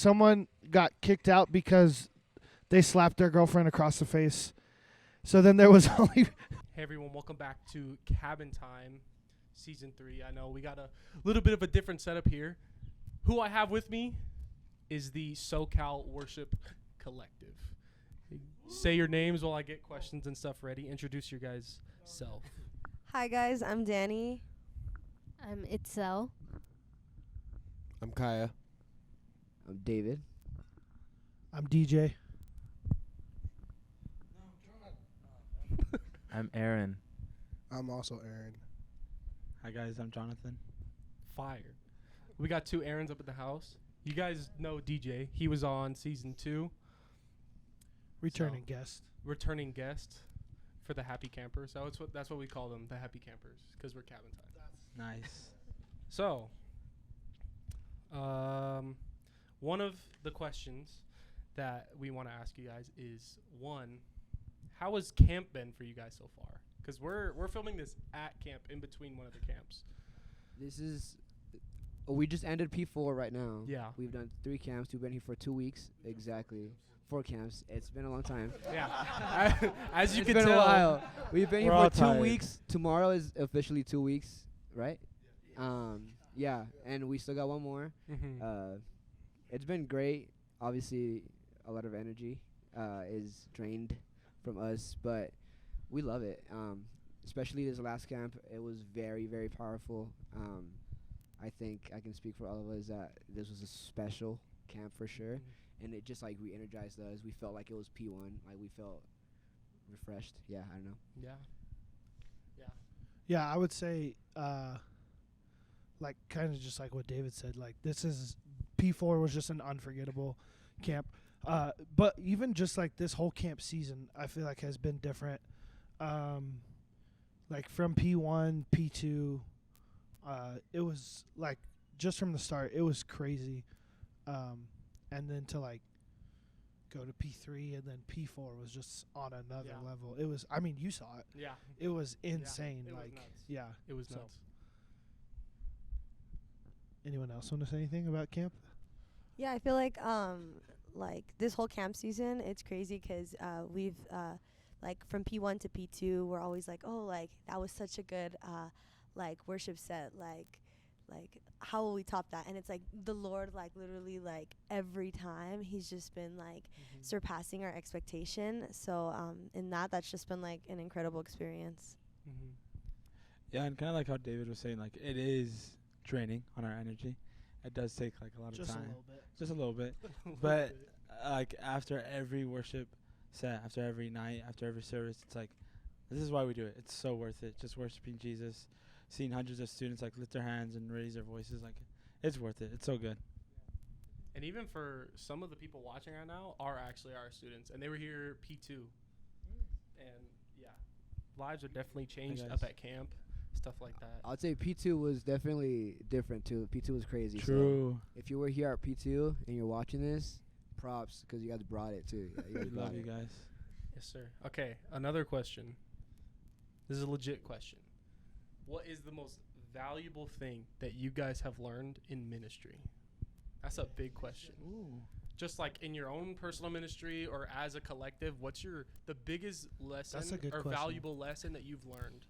someone got kicked out because they slapped their girlfriend across the face. So then there was only. Hey everyone, welcome back to Cabin Time, Season 3. I know we got a little bit of a different setup here. Who I have with me is the SoCal Worship Collective. Say your names while I get questions and stuff ready. Introduce your guys' self. Hi guys, I'm Danny. I'm Itzel. I'm Kaya. I'm David. I'm DJ. I'm Aaron. I'm also Aaron. Hi guys, I'm Jonathan. Fire. We got two Aarons up at the house. You guys know DJ. He was on Season 2. Returning guest. Returning guest for the Happy Campers. So that's what we call them, the Happy Campers, because we're Cabin Time. Nice. So, one of the questions that we want to ask you guys is, one, how has camp been for you guys so far? Because we're filming this at camp in between one of the camps. This is. We just ended P4 right now. Yeah. We've done 3 camps. We've been here for 2 weeks. Exactly. 4 camps. It's been a long time. Yeah. As you It's can been tell. a while. We've been We're here all for 2 tired. weeks. Tomorrow is officially 2 weeks, right? Yeah. And we still got one more. Mm-hmm. It's been great. Obviously, a lot of energy is drained from us, but we love it. Especially this last camp, it was very, very powerful. I think I can speak for all of us that this was a special camp for sure, and it just like re-energized us. We felt like it was P1, like we felt refreshed. Yeah, I don't know. Yeah. Yeah, I would say, like, kind of just like what David said. Like, this is P4 was just an unforgettable camp. But even just like this whole camp season, I feel like has been different. Like from P1, P2, it was like just from the start, it was crazy. And then to like go to P3 and then P4 was just on another level. It was, I mean, you saw it. Yeah. It was insane. It was like, nuts. yeah. It was So. nuts. Anyone else want to say anything about camp? Yeah, I feel like this whole camp season, it's crazy 'cause we've like from P1 to P2, we're always like, oh, like that was such a good like worship set, like how will we top that? And it's like the Lord, like literally like every time he's just been like surpassing our expectation. So in that's just been like an incredible experience. Mm-hmm. Yeah, and kind of like how David was saying, like it is draining on our energy. It does take like a lot of time. Just a little bit. But like after every worship set, after every night, after every service, it's like this is why we do it. It's so worth it. Just worshiping Jesus, seeing hundreds of students like lift their hands and raise their voices, like it's worth it. It's so good. And even for some of the people watching right now are actually our students, and they were here P2. And yeah, lives are definitely changed up at camp, stuff like that. I'd say P2 was definitely different too. P2 was crazy. True. So if you were here at P2 and you're watching this, props, 'cause you guys brought it too. Yeah, you guys We brought love you it. guys. Yes, sir. Okay, another question. This is a legit question. What is the most valuable thing that you guys have learned in ministry? That's a big question. Ooh. Just like in your own personal ministry or as a collective, what's the biggest lesson That's a good or question. valuable lesson that you've learned?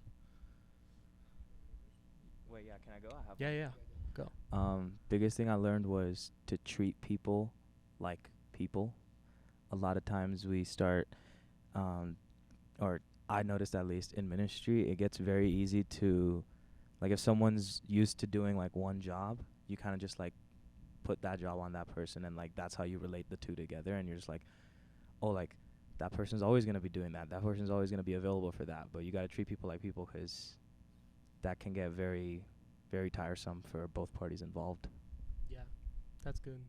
Wait, yeah, can I go? I have Yeah. Go. Biggest thing I learned was to treat people like people. A lot of times we start, or I noticed at least in ministry, it gets very easy to, like if someone's used to doing like one job, you kind of just like put that job on that person, and like that's how you relate the two together, and you're just like, oh, like that person's always going to be doing that. That person's always going to be available for that. But you got to treat people like people, 'cause that can get very, very tiresome for both parties involved. Yeah, that's good.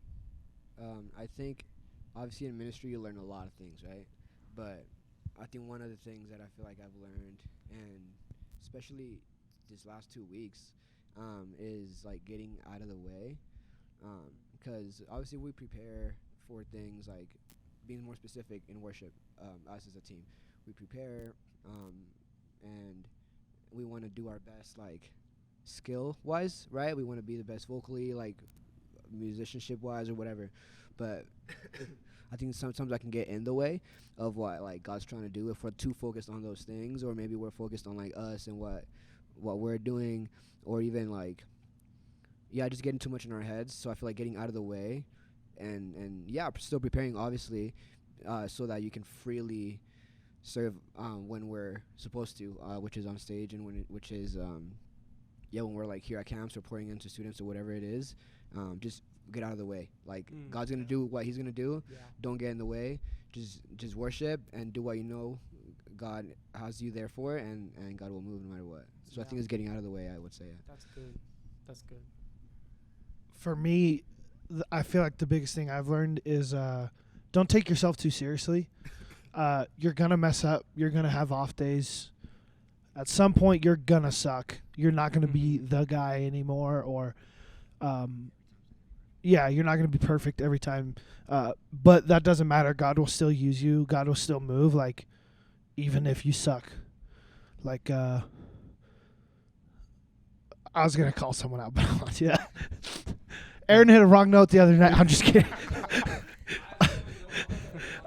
I think obviously in ministry you learn a lot of things, right? But I think one of the things that I feel like I've learned, and especially these last 2 weeks, is like getting out of the way. Because obviously we prepare for things like being more specific in worship, us as a team. We prepare, and we want to do our best, like skill-wise, right? We want to be the best vocally, like musicianship-wise or whatever. but I think sometimes I can get in the way of what like God's trying to do if we're too focused on those things, or maybe we're focused on like us and what we're doing, or even like just getting too much in our heads. So I feel like getting out of the way and still preparing obviously so that you can freely serve when we're supposed to, which is on stage, and when we're like here at camps or pouring into students or whatever it is. Just get out of the way. Like God's gonna do what He's gonna do. Yeah. Don't get in the way. Just worship and do what you know God has you there for, and God will move no matter what. So I think it's getting out of the way, I would say. That's good. For me, I feel like the biggest thing I've learned is don't take yourself too seriously. You're going to mess up. You're going to have off days. At some point, you're going to suck. You're not going to be the guy anymore, or you're not going to be perfect every time. But that doesn't matter. God will still use you. God will still move, like, even if you suck. Like, I was going to call someone out, but I won't. Yeah. Aaron hit a wrong note the other night. I'm just kidding.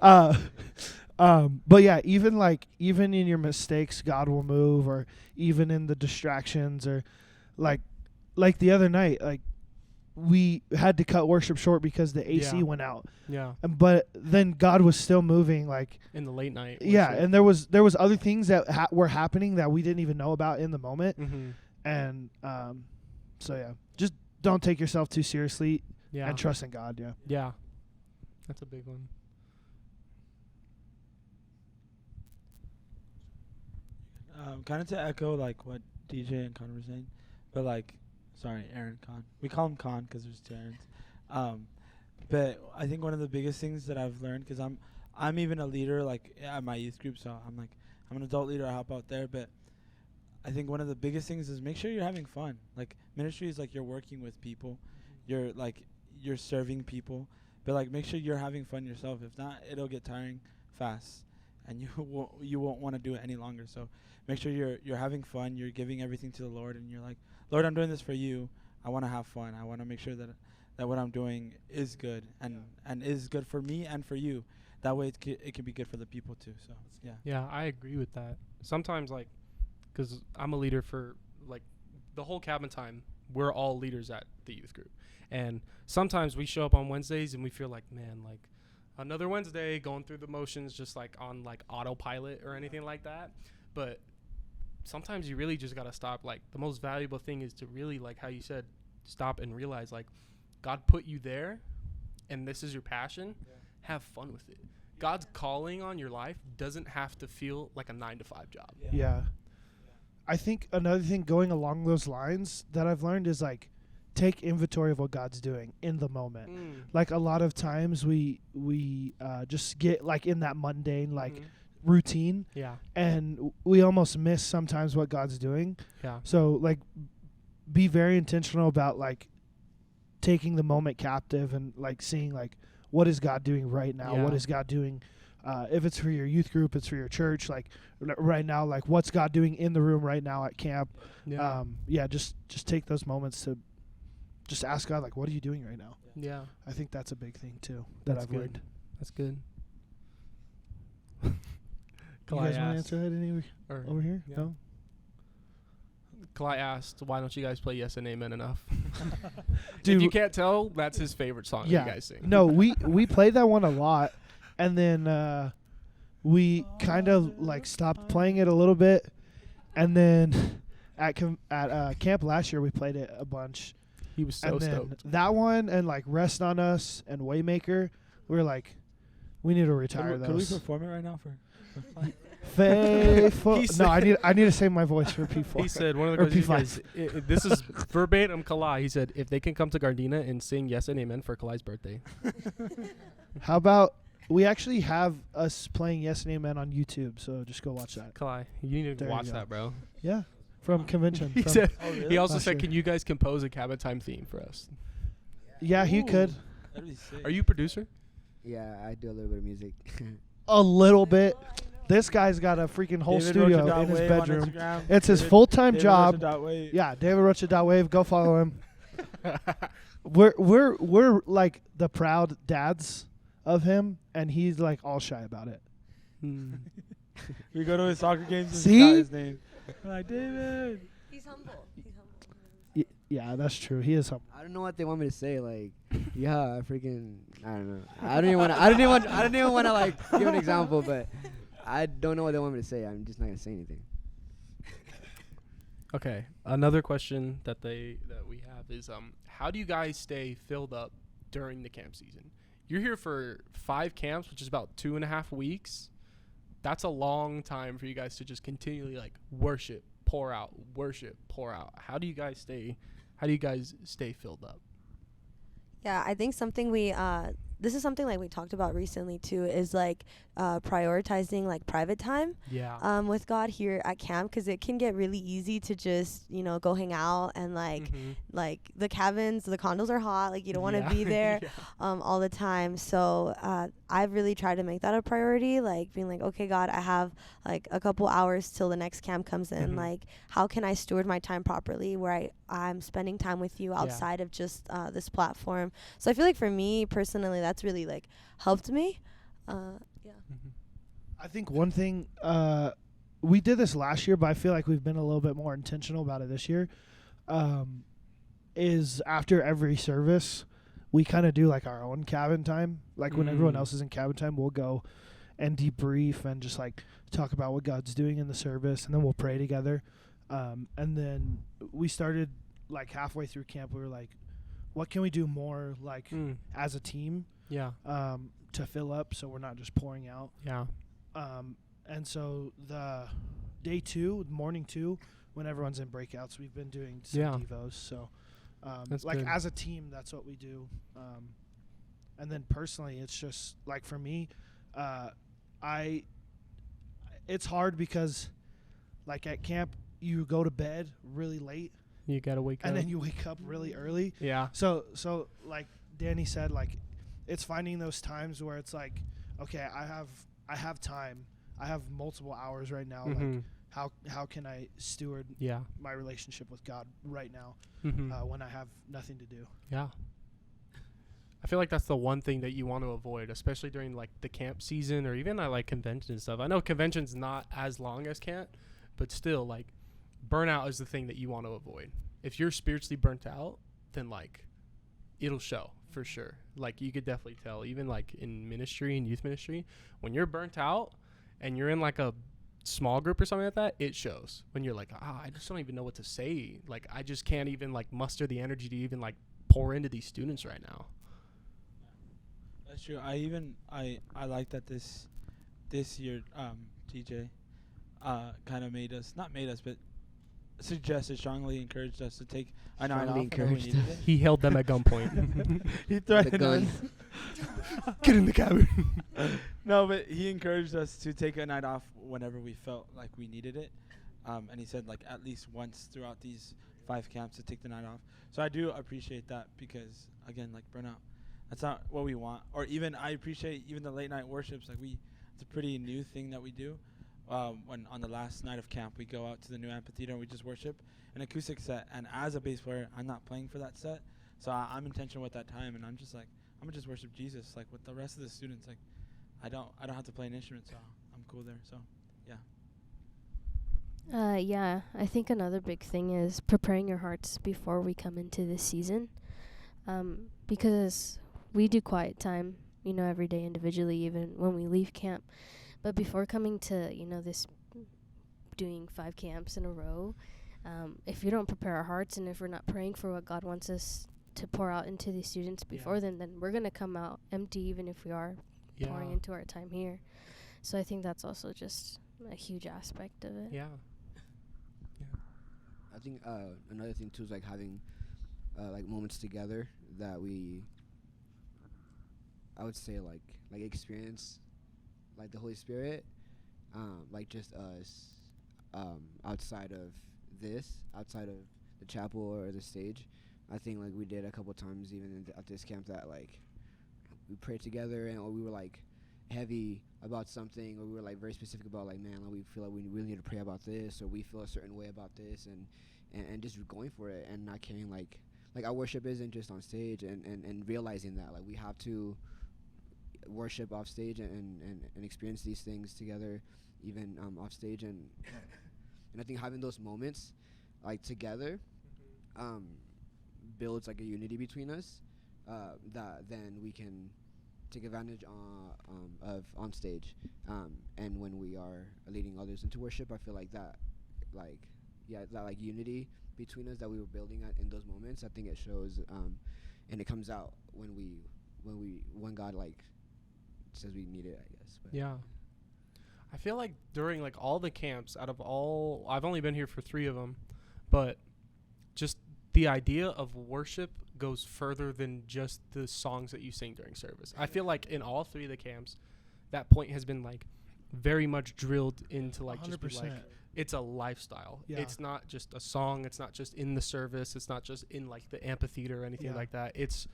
But yeah, even in your mistakes, God will move, or even in the distractions, or like the other night, like we had to cut worship short because the AC went out. Yeah. But then God was still moving, like in the late night. Yeah, and there was other things that were happening that we didn't even know about in the moment. Mm-hmm. And so yeah, just don't take yourself too seriously. Yeah. And trust in God. Yeah. Yeah. That's a big one. Kind of to echo like what DJ and Con were saying, but like, sorry, Aaron Con. We call him Con because there's two Aarons. But I think one of the biggest things that I've learned, because I'm even a leader like at my youth group, so I'm an adult leader. I help out there, but I think one of the biggest things is make sure you're having fun. Like ministry is like you're working with people, you're serving people, but like make sure you're having fun yourself. If not, it'll get tiring fast, and you won't want to do it any longer. So make sure you're having fun. You're giving everything to the Lord, and you're like, Lord, I'm doing this for you. I want to have fun. I want to make sure that what I'm doing is good and is good for me and for you. That way it can be good for the people too. So yeah. Yeah, I agree with that. Sometimes like, because I'm a leader for like the whole cabin time, we're all leaders at the youth group, and sometimes we show up on Wednesdays and we feel like, man, like another Wednesday going through the motions, just like on like autopilot or anything like that. But sometimes you really just got to stop. Like the most valuable thing is to really, like how you said, stop and realize like God put you there and this is your passion. Yeah. Have fun with it. God's calling on your life doesn't have to feel like a 9-to-5 job. Yeah. I think another thing going along those lines that I've learned is like take inventory of what God's doing in the moment. Like a lot of times we just get like in that mundane like routine. Yeah. And we almost miss sometimes what God's doing. Yeah. So like be very intentional about like taking the moment captive and like seeing like what is God doing right now? Yeah. What is God doing? If it's for your youth group, it's for your church. Like right now, like what's God doing in the room right now at camp? Yeah. Just take those moments to just ask God, like, what are you doing right now? Yeah. I think that's a big thing too that I've learned. That's good. You guys want to answer that over here? Yeah. No? Kalai asked, why don't you guys play Yes and Amen enough? Dude, if you can't tell, that's his favorite song that you guys sing. No, we played that one a lot, and then we kind of like stopped playing it a little bit, and then at camp last year we played it a bunch. He was so stoked. That one and like Rest on Us and Waymaker, we were like, we need to retire those. Could we perform it right now for Faithful. No, I need to save my voice for P4. He said one of the questions. This is verbatim Kalai. He said if they can come to Gardena and sing Yes and Amen for Kalai's birthday. How about we actually have us playing Yes and Amen on YouTube? So just go watch that. Kalai, you need to watch that, bro. Yeah, from convention. He said. Oh, really? He also said, "Can you guys compose a cabin time theme for us?" Yeah, he could. That'd be sick. Are you a producer? Yeah, I do a little bit of music. A little bit. This guy's got a freaking whole studio in his bedroom. It's his full-time job. Yeah, David Rocha.wave. Go follow him. we're like the proud dads of him, and he's like all shy about it. We go to his soccer games and See? shout his name. We're like, David. He's humble. Yeah, that's true. He is humble. I don't know what they want me to say. Like, yeah, freaking, I don't know. I don't even want to like give an example, but I don't know what they want me to say. I'm just not gonna say anything. Okay, another question that we have is how do you guys stay filled up during the camp season? You're here for 5 camps, which is about 2.5 weeks. That's a long time for you guys to just continually like worship, pour out. How do you guys stay filled up? Yeah, I think something this is something like we talked about recently too, is like prioritizing like private time with God here at camp, because it can get really easy to just go hang out and like the cabins, the condos are hot, like you don't want to be there all the time. So I've really tried to make that a priority, like being like, okay, God, I have like a couple hours till the next camp comes in. Like, how can I steward my time properly where I'm spending time with you outside of just this platform? So I feel like for me personally, that's really like helped me. I think one thing we did this last year, but I feel like we've been a little bit more intentional about it this year. Is after every service, we kind of do like our own cabin time. Like when everyone else is in cabin time, we'll go and debrief and just like talk about what God's doing in the service, and then we'll pray together. And then we started like halfway through camp, we were like, what can we do more like as a team? To fill up, so we're not just pouring out. And so the day 2, morning 2, when everyone's in breakouts, we've been doing some devos. So like good. As a team, that's what we do. And then personally, it's just like for me, it's hard because like at camp you go to bed really late. You gotta wake up, and then you wake up really early. So like Danny said, like it's finding those times where it's like, okay, I have time. I have multiple hours right now. Like how can I steward my relationship with God right now when I have nothing to do? I feel like that's the one thing that you want to avoid, especially during like the camp season or even at like convention and stuff. I know convention's not as long as camp, but still like burnout is the thing that you want to avoid. If you're spiritually burnt out, then like it'll show for sure. Like you could definitely tell, even like in ministry and youth ministry, when you're burnt out and you're in like a small group or something like that, it shows. When you're like, I just don't even know what to say. Like I just can't even like muster the energy to even like pour into these students right now. That's true. I like that this year TJ kind of not made us, but strongly encouraged us to take a night off whenever we needed it. He held them at gunpoint. He threatened us. Get in the cabin. No, but he encouraged us to take a night off whenever we felt like we needed it. And he said like at least once throughout these 5 camps to take the night off. So I do appreciate that, because again, like burnout, that's not what we want. Or even I appreciate even the late night worships. Like it's a pretty new thing that we do. When on the last night of camp, we go out to the new amphitheater and we just worship an acoustic set. And as a bass player, I'm not playing for that set, so I'm intentional with that time. And I'm just like, I'm gonna just worship Jesus. Like with the rest of the students, like I don't have to play an instrument, so I'm cool there. So yeah, I think another big thing is preparing your hearts before we come into this season, because we do quiet time, every day individually, even when we leave camp. But before coming to, this doing 5 camps in a row, if we don't prepare our hearts and if we're not praying for what God wants us to pour out into these students before then we're going to come out empty, even if we are pouring into our time here. So I think that's also just a huge aspect of it. I think another thing too is like having like moments together that I would say like experience like the Holy Spirit, like just us outside of the chapel or the stage. I think like we did a couple times even at this camp that like we prayed together, and or we were like heavy about something, or we were like very specific about like, man, like we feel like we really need to pray about this, or we feel a certain way about this, and just going for it and not caring like like our worship isn't just on stage, and realizing that like we have to worship off stage and experience these things together, even off stage, and I think having those moments like together builds like a unity between us that then we can take advantage of on stage, and when we are leading others into worship, I feel like that unity between us that we were building in those moments, I think it shows, and it comes out when God like says we need it, I guess. But Yeah. I feel like during like all the camps, out of all, I've only been here for 3 of them, but just the idea of worship goes further than just the songs that you sing during service. I feel like in all 3 of the camps, that point has been like very much drilled into like 100%. just be like, it's a lifestyle. Yeah. It's not just a song. It's not just in the service. It's not just in like the amphitheater or anything like that. It's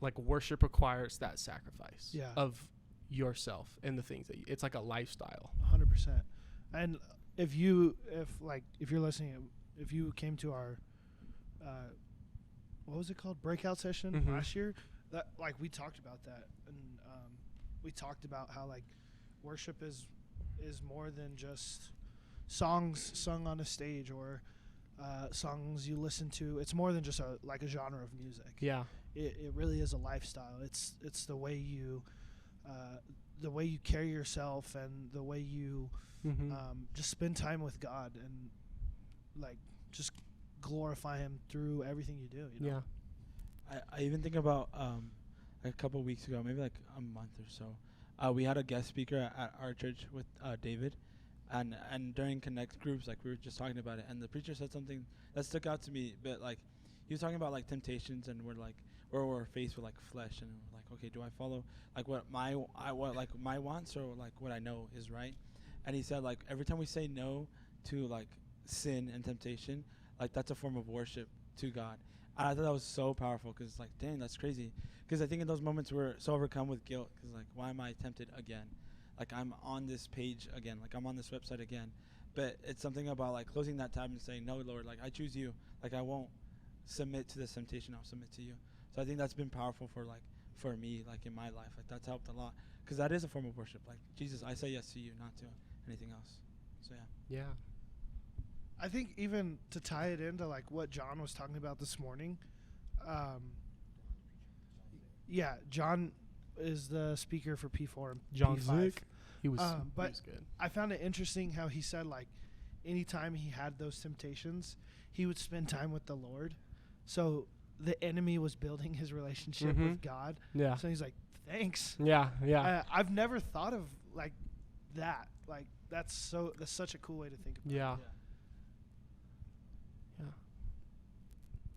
like worship requires that sacrifice of yourself and the things that it's like a lifestyle. 100%. And if you're listening, if you came to our what was it called, breakout session last year, that like we talked about that, and we talked about how like worship is more than just songs sung on a stage or songs you listen to. It's more than just a genre of music. Yeah. It really is a lifestyle. It's the way you carry yourself, and the way you just spend time with God, and like just glorify Him through everything you do. You know? Yeah. I even think about a couple weeks ago, maybe like a month or so, we had a guest speaker at our church with David, and during Connect groups, like we were just talking about it, and the preacher said something that stuck out to me. But like he was talking about like temptations, and we're faced with like flesh, and we're like, okay, do I follow like what my wants, or like what I know is right? And he said like every time we say no to like sin and temptation, like that's a form of worship to God. And I thought that was so powerful, because like, dang, that's crazy. Because I think in those moments we're so overcome with guilt, because like, why am I tempted again? Like, I'm on this page again, like I'm on this website again. But it's something about like closing that tab and saying, no, Lord, like I choose you. Like I won't submit to this temptation, I'll submit to you. So I think that's been powerful for me, like in my life. Like that's helped a lot, because that is a form of worship. Like, Jesus, I say yes to you, not to anything else. So yeah. I think even to tie it into like what John was talking about this morning, John is the speaker for P4 and John P5. Zick. He was good. I found it interesting how he said like anytime he had those temptations, he would spend time with the Lord. So the enemy was building his relationship with God. Yeah. So he's like, thanks. Yeah, yeah. I've never thought of like that. Like that's such a cool way to think about it. Yeah.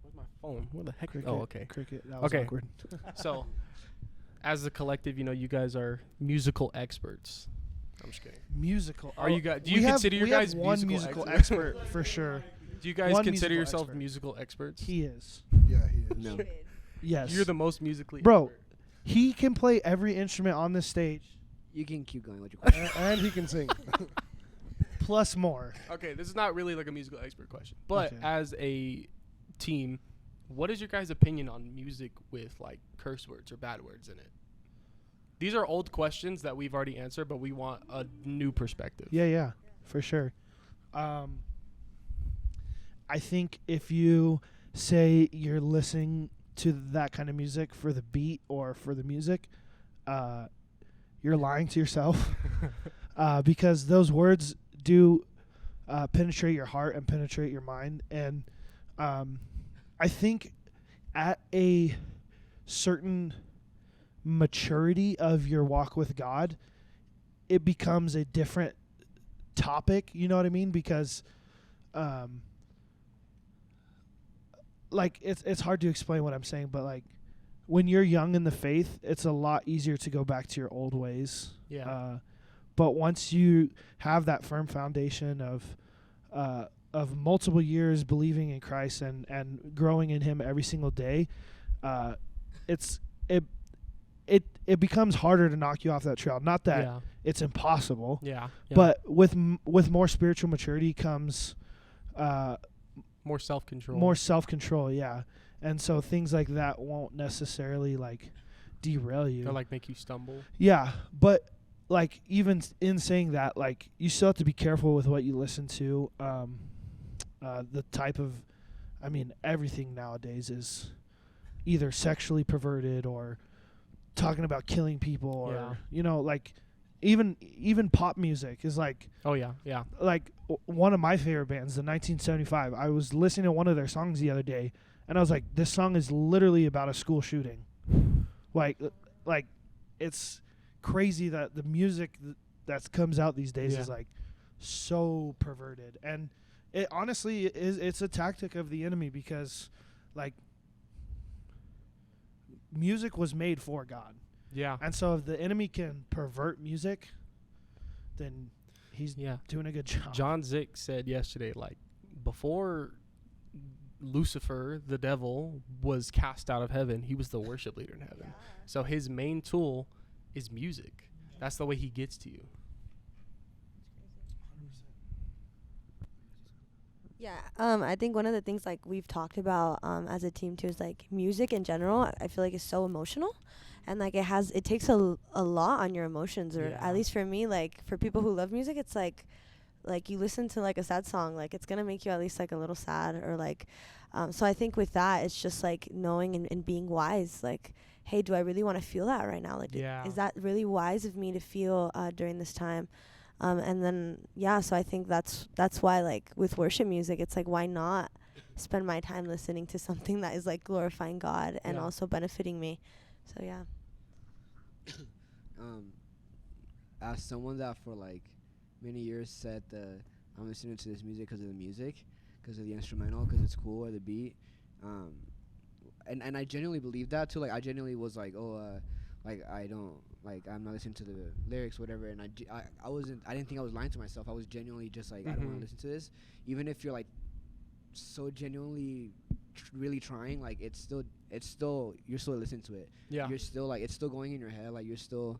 Where's my phone? Where the heck? Cricket, oh, okay. Cricket. That was awkward. So, as a collective, you guys are musical experts. I'm just kidding. Musical. Are you guys? Do you consider your guys one musical expert for sure? Do you guys consider yourself musical experts? He is. Yeah, he is. No. Yes. You're the most musically. Bro, he can play every instrument on this stage. You can keep going with your question. And he can sing. Plus more. Okay, this is not really like a musical expert question, but as a team, what is your guys' opinion on music with like curse words or bad words in it? These are old questions that we've already answered, but we want a new perspective. Yeah, for sure. I think if you say you're listening to that kind of music for the beat or for the music, you're lying to yourself, because those words do penetrate your heart and penetrate your mind. And I think at a certain maturity of your walk with God, it becomes a different topic. You know what I mean? Because like it's hard to explain what I'm saying, but like when you're young in the faith, it's a lot easier to go back to your old ways. Yeah. But once you have that firm foundation of multiple years believing in Christ and growing in Him every single day, it becomes harder to knock you off that trail. Not that it's impossible. Yeah. But with more spiritual maturity comes More self-control. More self-control, yeah. And so things like that won't necessarily like derail you. Or like make you stumble. Yeah, but like even in saying that, like you still have to be careful with what you listen to. The type of, I mean, everything nowadays is either sexually perverted or talking about killing people, or you know, like even pop music is like. Oh yeah, yeah. Like one of my favorite bands, the 1975. I was listening to one of their songs the other day, and I was like, this song is literally about a school shooting. Like it's crazy that the music that comes out these days is like so perverted, and it honestly it's a tactic of the enemy, because like music was made for God. Yeah. And so if the enemy can pervert music, then he's doing a good job. John Zick said yesterday, like, before Lucifer, the devil, was cast out of heaven, he was the worship leader in heaven. So his main tool is music. That's the way he gets to you. Yeah, I think one of the things like we've talked about as a team too is like music in general. I feel like it's so emotional, and like it takes a lot on your emotions, or at least for me, like for people who love music, it's like you listen to like a sad song, like it's gonna make you at least like a little sad, or like so I think with that it's just like knowing and being wise, like, hey, do I really want to feel that right now? Like, is that really wise of me to feel during this time? And then, so I think that's why, like, with worship music, it's like, why not spend my time listening to something that is, like, glorifying God and also benefiting me? So, yeah. As someone that for, like, many years said I'm listening to this music because of the music, because of the instrumental, because it's cool, or the beat, and I genuinely believe that, too. Like, I genuinely was like, like, I don't, like, I'm not listening to the lyrics, whatever, and I didn't think I was lying to myself. I was genuinely just like, I don't want to listen to this. Even if you're, like, so genuinely really trying, like, you're still listening to it. Yeah. You're still, like, it's still going in your head, like, you're still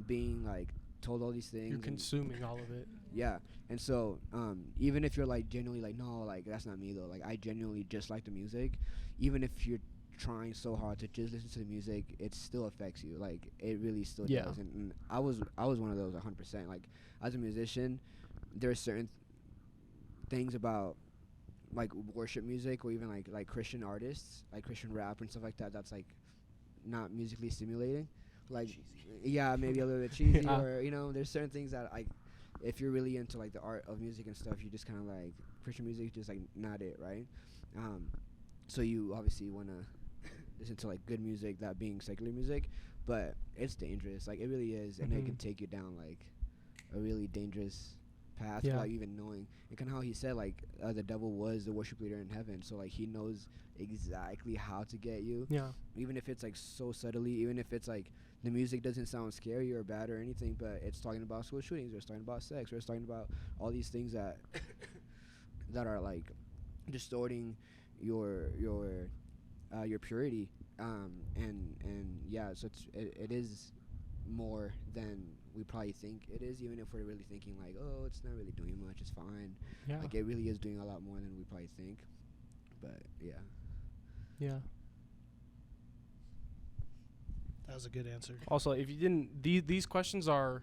being, like, told all these things. You're consuming all of it. Yeah. And so, even if you're, like, genuinely, like, no, like, that's not me, though. Like, I genuinely just like the music. Even if you're trying so hard to just listen to the music, it still affects you. Like, it really still does. And I was one of those 100%. Like, as a musician, there are certain things about, like, worship music, or even like Christian artists, like Christian rap and stuff like that, that's like not musically stimulating. Like, maybe a little bit cheesy, or, you know, there's certain things that, like, if you're really into, like, the art of music and stuff, you just kind of, like, Christian music just, like, not it, right? So you obviously want to listen to, like, good music, that being secular music, but it's dangerous. Like, it really is, and it can take you down, like, a really dangerous path without even knowing. And kind of how he said, like, the devil was the worship leader in heaven, so, like, he knows exactly how to get you. Yeah. Even if it's, like, so subtly, even if it's, like, the music doesn't sound scary or bad or anything, but it's talking about school shootings, or it's talking about sex, or it's talking about all these things that that are, like, distorting your purity, so it is more than we probably think it is, even if we're really thinking, like, oh, it's not really doing much, it's fine. Like, it really is doing a lot more than we probably think. But that was a good answer. Also, if you didn't, these questions are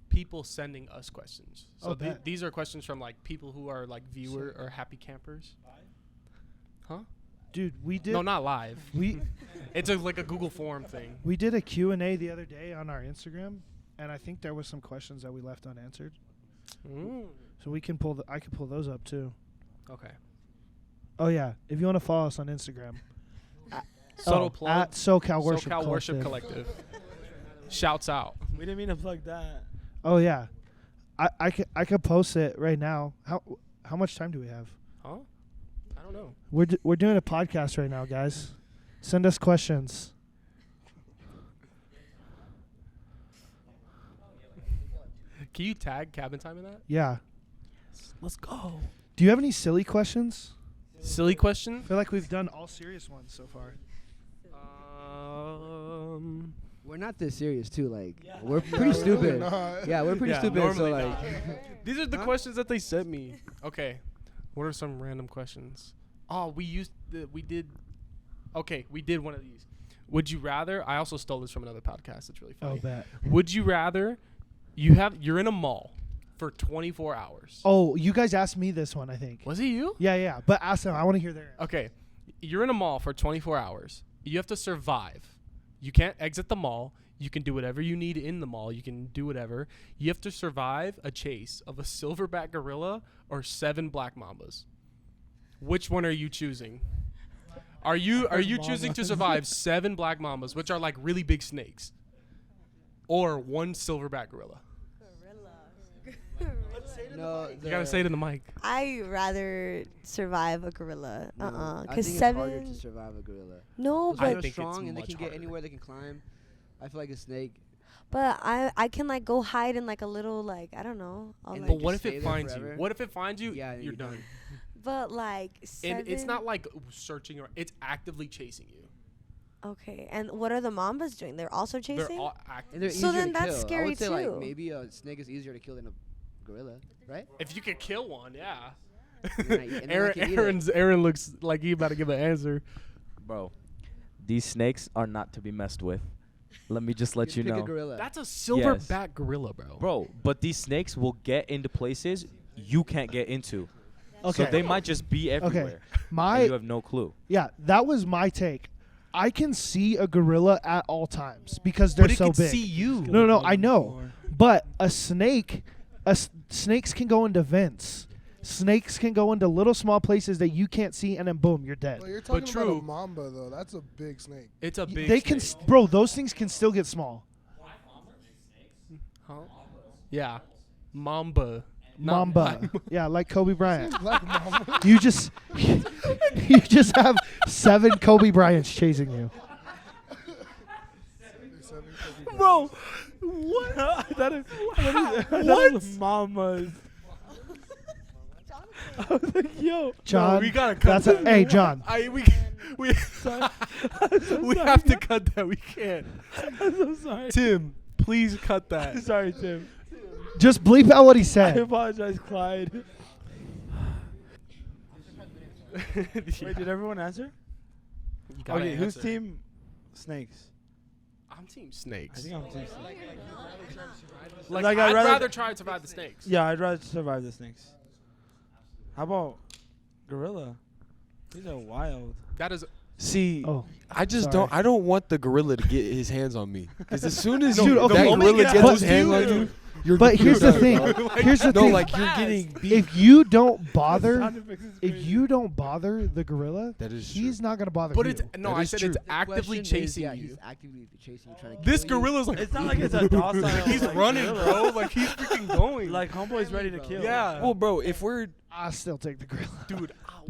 people sending us questions. So these are questions from, like, people who are, like, viewer or happy campers. Huh? Dude, we did. No, not live. It's like a Google form thing. We did a Q&A the other day on our Instagram, and I think there was some questions that we left unanswered. So we can I can pull those up too. Okay. Oh yeah, if you want to follow us on Instagram, subtle plug at SoCal Worship Collective. Shouts out. We didn't mean to plug that. Oh yeah, I could post it right now. How much time do we have? Huh? I don't know. We're doing a podcast right now, guys. Send us questions. Can you tag Cabin Time in that? Yeah. Yes. Let's go. Do you have any silly questions? Silly question? I feel like we've done all serious ones so far. We're not this serious, too. Like, we're pretty stupid. We're pretty stupid. So, like, these are the questions that they sent me. Okay. What are some random questions? Oh, we did one of these. Would you rather? I also stole this from another podcast. It's really funny. Oh, bet. Would you rather? You're in a mall for 24 hours. Oh, you guys asked me this one, I think. Was it you? Yeah. But ask them. I want to hear their answer. Okay. You're in a mall for 24 hours. You have to survive. You can't exit the mall. You can do whatever you need in the mall. You can do whatever. You have to survive a chase of a silverback gorilla or 7 black mambas. Which one are you choosing? Are you choosing to survive 7 black mambas, which are like really big snakes, or 1 silverback gorilla? No, You gotta say it in the mic. I rather survive a gorilla. I Because think 7. it's harder to survive a gorilla. No, I They're think it's strong and they much can get harder. anywhere. They can climb. I feel like a snake. but I can like go hide in like a little like I don't know. I'll, And like, But what just if stay it there finds you? forever? What if it finds you? Yeah, you're you're done. done. but like 7. And it's not like searching or it's actively chasing you. Okay, and what are the mambas doing? They're also chasing. They're all And they're So easier then to that's kill. I scary would say like too. maybe a snake is easier to kill than a gorilla, right? If you could kill one, yeah. And then I can eat it. Aaron looks like he about to give an answer. Bro, these snakes are not to be messed with. Let me just let you pick a know. gorilla. That's a silverback gorilla, bro. Bro, but these snakes will get into places you can't get into. Okay. So they might just be everywhere. And you have no clue. Yeah, that was my take. I can see a gorilla at all times because they're But it so can big. see you. No, I know. But a snake, snakes can go into vents. Snakes can go into little small places that you can't see, and then boom, you're dead. Well, you're talking about true. a mamba though. That's a big snake. It's a big They can, snake. bro. Those things can still get small. Huh? Yeah. Mamba. Not Mamba. Yeah, like Kobe Bryant. Black mamba. You just have 7 Kobe Bryants chasing you. Bro, What? that What? was mamas. I was like, yo. John, we gotta cut that's a, that. hey, John. we I'm so we sorry. have to cut that. We can't. I'm so sorry. Tim, please cut that. Sorry, Tim. Just bleep out what he I said. apologize, Clyde. Wait, did everyone answer? You gotta Okay, who's answer. team snakes? I'm team I snakes. think I'm team snakes. Like, Like, I'd I'd rather, rather- try and survive the snakes. Yeah, I'd rather survive the snakes. How about gorilla? These are wild. That is. See, Oh, I just sorry. I don't want the gorilla to get his hands on me. Because as soon as Dude, okay, that moment gorilla it gets happens his to hands you- on you, you're But here's the done, thing. dog. Here's the No, thing. like you're getting beat. If you don't bother, Sound effects is if crazy. you don't bother the gorilla, That is he's not gonna bother But you. it's no. That I is said true. it's The actively question is, chasing yeah, you. he's actively chasing you, trying to This kill you. gorilla's like. It's not like it's a docile. He's like, running, gorilla. bro. Like he's freaking going. Like homeboy's ready to Bro. kill. yeah. Well, bro, if we're I still take the gorilla. Dude. Ow.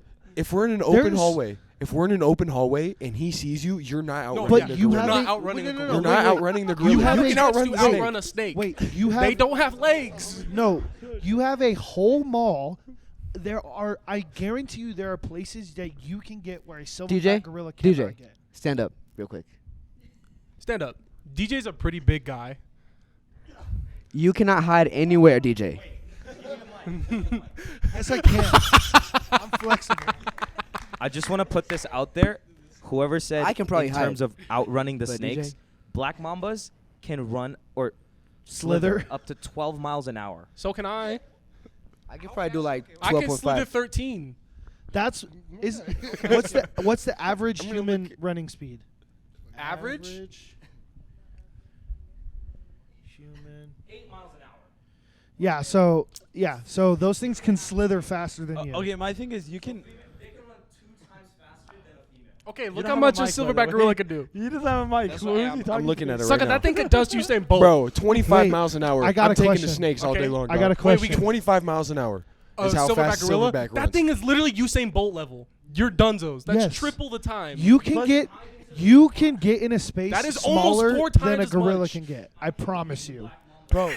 in an open There's- hallway, and he sees you, you're not No, outrunning but the you gorilla. have not a- outrunning wait, the no, no, gorilla. You're wait, not wait. outrunning the gorilla. You have You a- can can outrun the snake. outrun a snake. Wait, you have They don't have legs. no. You have a whole mall. I guarantee you, there are places that you can get where a silverback DJ? gorilla cannot get. Stand up real quick. Stand up. DJ's a pretty big guy. You cannot hide anywhere, DJ. Yes, I can. I'm flexible. I just want to put this out there. Whoever said I can probably in hide. terms of outrunning the But snakes, DJ? black mambas can run or Slither. up to 12 miles an hour. So can I. I can probably do like I can slither 12.5. 13. What's the average human running speed? Average? Human. 8 miles an hour. So those things can slither faster than you. Okay, my thing is you can. They can run 2 times faster than a female. Okay, look don't how have much a a mic, by the silverback way. gorilla can do. He doesn't have a mic. That's Who what is he talking I'm looking to? at it Sucker, right now. that thing could dust Usain Bolt. Bro, 25 Wait, miles an hour. I got I'm a taking question. the snakes all Okay. day long. I got a dog. question. 25 miles an hour is how silverback fast gorilla? silverback That runs. thing is literally Usain Bolt level. You're dunzos. That's Yes. triple the time. You can Plus- get in a space That is almost smaller 4 than times a as gorilla much. can get. I promise you. Bro,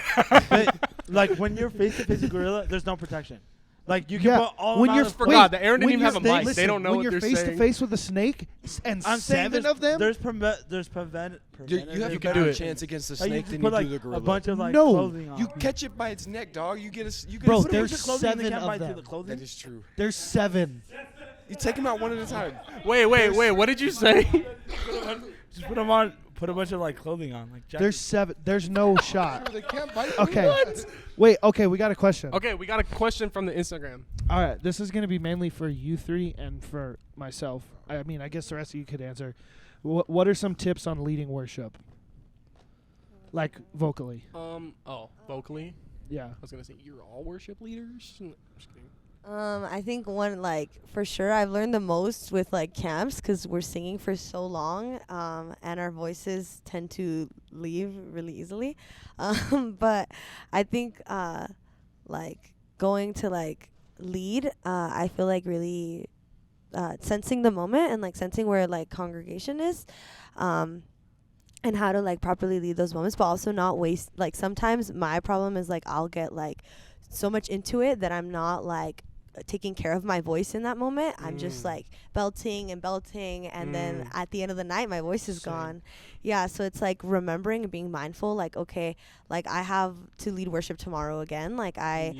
but, like when you're face to face with gorilla, there's no protection. Like you can Yeah, put all when amount you're of forgot that Aaron didn't when even have a you're- mic. They listen, don't know when what you're they're face saying. to face with a snake and I'm saying 7 of them. There's prevent. You have a can do better it. chance against the Like, you snake just than put you like do the a gorilla. bunch of like No, clothing on. You catch it by its neck, dog. You get a. You get Bro, a Put a bunch there's of clothing and they 7 can't of bite through them. the clothing. That is true. There's 7. You take them out one at a time. Wait. What did you say? Just put them on. Put a bunch of like clothing on, like jackets. There's 7. There's no shot. They can't bite you. Okay. Wait. Okay. We got a question. Okay, we got a question from the Instagram. All right. This is gonna be mainly for you 3 and for myself. I mean, I guess the rest of you could answer. What are some tips on leading worship? Like vocally. Vocally. Yeah. I was gonna say you're all worship leaders. No, just kidding. I think one, like, for sure I've learned the most with, like, camps because we're singing for so long, and our voices tend to leave really easily. But I think, like, going to, like, lead, I feel like really sensing the moment and, like, sensing where, like, congregation is, and how to, like, properly lead those moments, but also not waste, like, sometimes my problem is, like, I'll get, like, so much into it that I'm not, like, taking care of my voice in that moment. I'm just like belting and then at the end of the night my voice is gone. Yeah, so it's like remembering and being mindful, like, okay, like I have to lead worship tomorrow again. Like I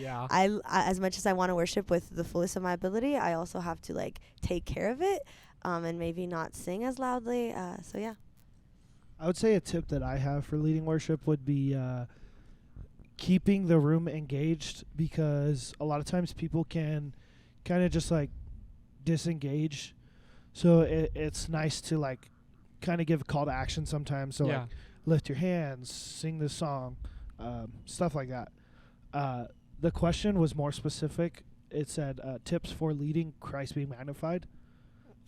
as much as I want to worship with the fullest of my ability, I also have to like take care of it, and maybe not sing as loudly. So yeah. I would say a tip that I have for leading worship would be keeping the room engaged, because a lot of times people can kind of just like disengage. So it's nice to like kind of give a call to action sometimes. So like lift your hands, sing this song, stuff like that. The question was more specific. It said tips for leading Christ being magnified.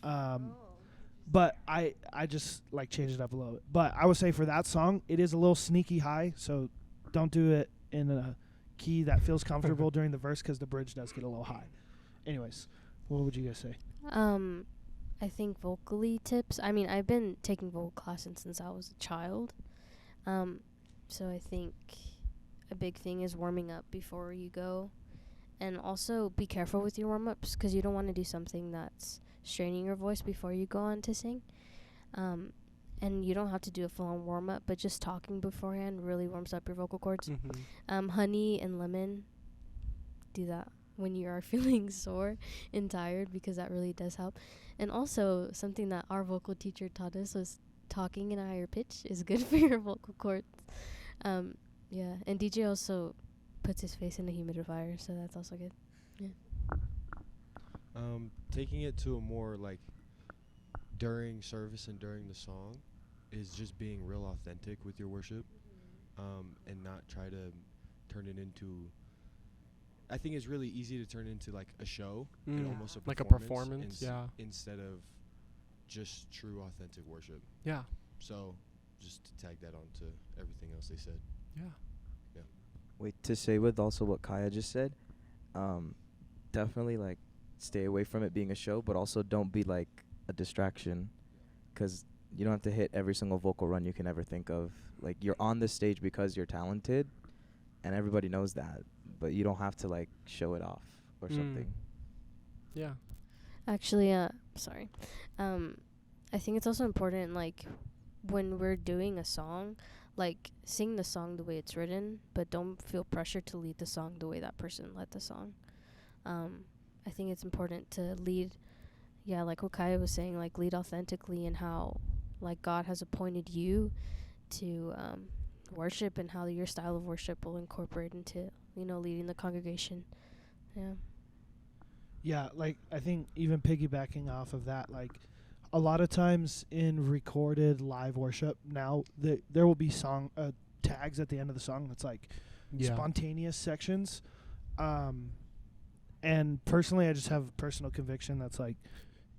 But I just like changed it up a little bit. But I would say for that song, it is a little sneaky high. So don't do it in a key that feels comfortable during the verse, because the bridge does get a little high. Anyways, what would you guys say? I think vocally tips. I mean, I've been taking vocal classes since I was a child. So I think a big thing is warming up before you go. And also be careful with your warm-ups, because you don't want to do something that's straining your voice before you go on to sing. And you don't have to do a full-on warm-up, but just talking beforehand really warms up your vocal cords. Honey and lemon, do that when you are feeling sore and tired, because that really does help. And also, something that our vocal teacher taught us was talking in a higher pitch is good for your vocal cords. Yeah, and DJ also puts his face in a humidifier, so that's also good. Yeah. Taking it to a more like during service and during the song is just being real authentic with your worship, and not try to turn it into. I think it's really easy to turn into like a show and almost a like a performance, instead of just true authentic worship. Yeah. So, just to tag that on to everything else they said. Yeah. Wait, to say with also what Kaya just said, definitely like stay away from it being a show, but also don't be like a distraction, because you don't have to hit every single vocal run you can ever think of. Like, you're on the stage because you're talented, and everybody knows that, but you don't have to like show it off or something. Yeah. Actually, sorry. I think it's also important, like, when we're doing a song, like, sing the song the way it's written, but don't feel pressure to lead the song the way that person led the song. I think it's important to lead, like what Kaya was saying, like, lead authentically, and how, like, God has appointed you to worship, and how your style of worship will incorporate into, leading the congregation. Yeah. Yeah, like, I think even piggybacking off of that, like, a lot of times in recorded live worship now, there will be song tags at the end of the song that's like spontaneous sections. And personally, I just have personal conviction that's like,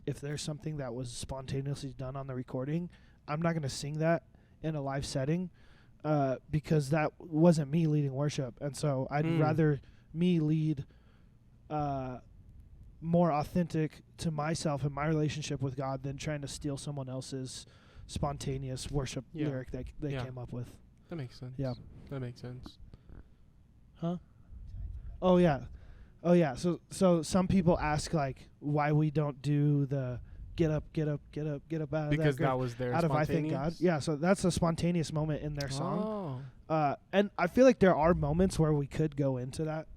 if there's something that was spontaneously done on the recording, I'm not going to sing that in a live setting, because that wasn't me leading worship. And so I'd rather me lead more authentic to myself and my relationship with God than trying to steal someone else's spontaneous worship lyric that they came up with. That makes sense. Yeah. That makes sense. Huh? Oh, yeah. So some people ask, like, why we don't do the get up out because of that was their out of I Thank God. Yeah, so that's a spontaneous moment in their song. And I feel like there are moments where we could go into that.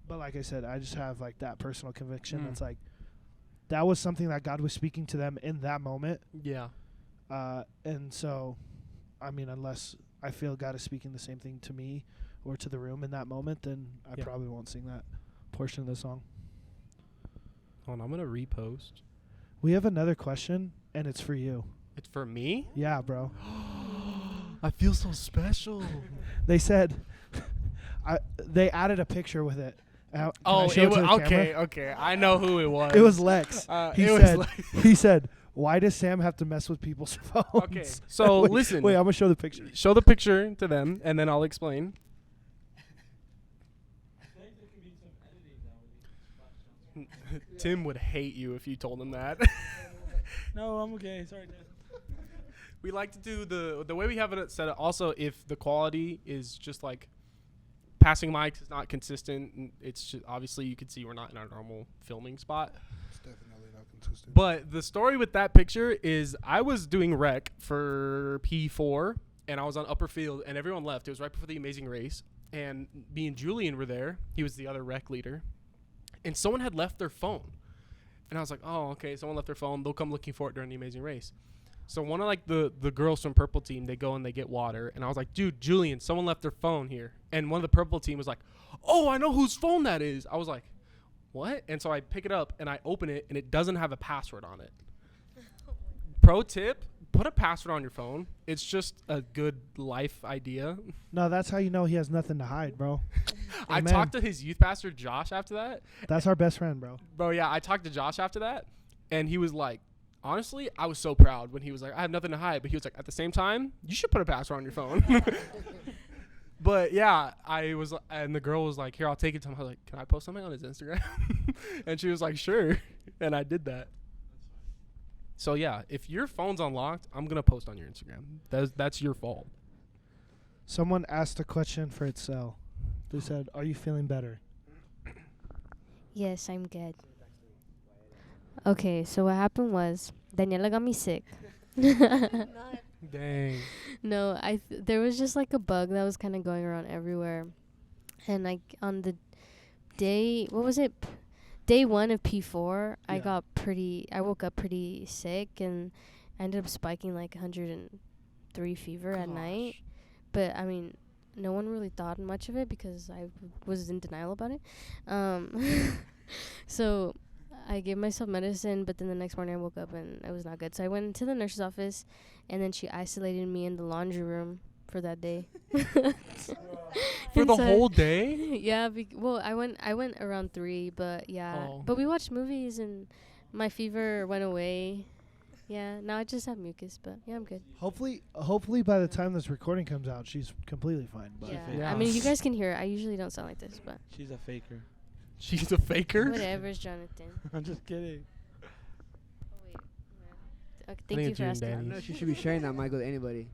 But like I said, I just have like that personal conviction that's like, that was something that God was speaking to them in that moment. Yeah. And so, I mean, unless I feel God is speaking the same thing to me or to the room in that moment, then I probably won't sing that portion of the song. Hold on, I'm going to repost. We have another question, and it's for you. It's for me? Yeah, bro. I feel so special. They said, they added a picture with it. Can I Oh, show it to was the okay. camera? Okay, I know who it was. It was Lex. He said, "Why does Sam have to mess with people's phones?" Okay, so wait, listen. Wait, I'm gonna show the picture. Show the picture to them, and then I'll explain. Tim would hate you if you told him that. No, I'm okay. Sorry, Dad. We like to do the way we have it set up. Also, if the quality is just like passing mics is not consistent, and it's just obviously you can see we're not in our normal filming spot. It's definitely not consistent. But the story with that picture is I was doing rec for P4, and I was on upper field, and everyone left. It was right before the Amazing Race, and me and Julian were there. He was the other rec leader, and someone had left their phone. And I was like, oh, okay, someone left their phone. They'll come looking for it during the Amazing Race. So one of like the girls from Purple Team, they go and they get water. And I was like, dude, Julian, someone left their phone here. And one of the Purple Team was like, oh, I know whose phone that is. I was like, what? And so I pick it up and I open it, and it doesn't have a password on it. Pro tip, put a password on your phone. It's just a good life idea. No, that's how you know he has nothing to hide, bro. I Amen. talked to his youth pastor, Josh, after that. That's our best friend, bro. Bro, yeah, I talked to Josh after that, and he was like, honestly, I was so proud when he was like, I have nothing to hide. But he was like, at the same time, you should put a password on your phone. But yeah, I was, and the girl was like, here, I'll take it to him. I was like, can I post something on his Instagram? And she was like, sure. And I did that. So yeah, if your phone's unlocked, I'm going to post on your Instagram. That's your fault. Someone asked a question for Itzel. They said, are you feeling better? Yes, I'm good. Okay, so what happened was Daniela got me sick. Dang. No, there was just like a bug that was kind of going around everywhere. And like on the day, what was it? Day 1 of P4, I woke up pretty sick, and I ended up spiking like 103 fever at night. But I mean, no one really thought much of it because I was in denial about it. So I gave myself medicine, but then the next morning I woke up and it was not good. So I went to the nurse's office, and then she isolated me in the laundry room for that day. For the whole day? Yeah. Well, I went around 3, but yeah. Oh. But we watched movies, and my fever went away. Yeah. Now I just have mucus, but yeah, I'm good. Hopefully by the time this recording comes out, she's completely fine. But Yeah. I mean, you guys can hear it. I usually don't sound like this, but She's a faker. She's a faker? whatever's Jonathan. I'm just kidding. Oh, wait. Yeah. Okay, think thank you it's for you and asking. I Danny. don't know if you should be sharing that mic with anybody.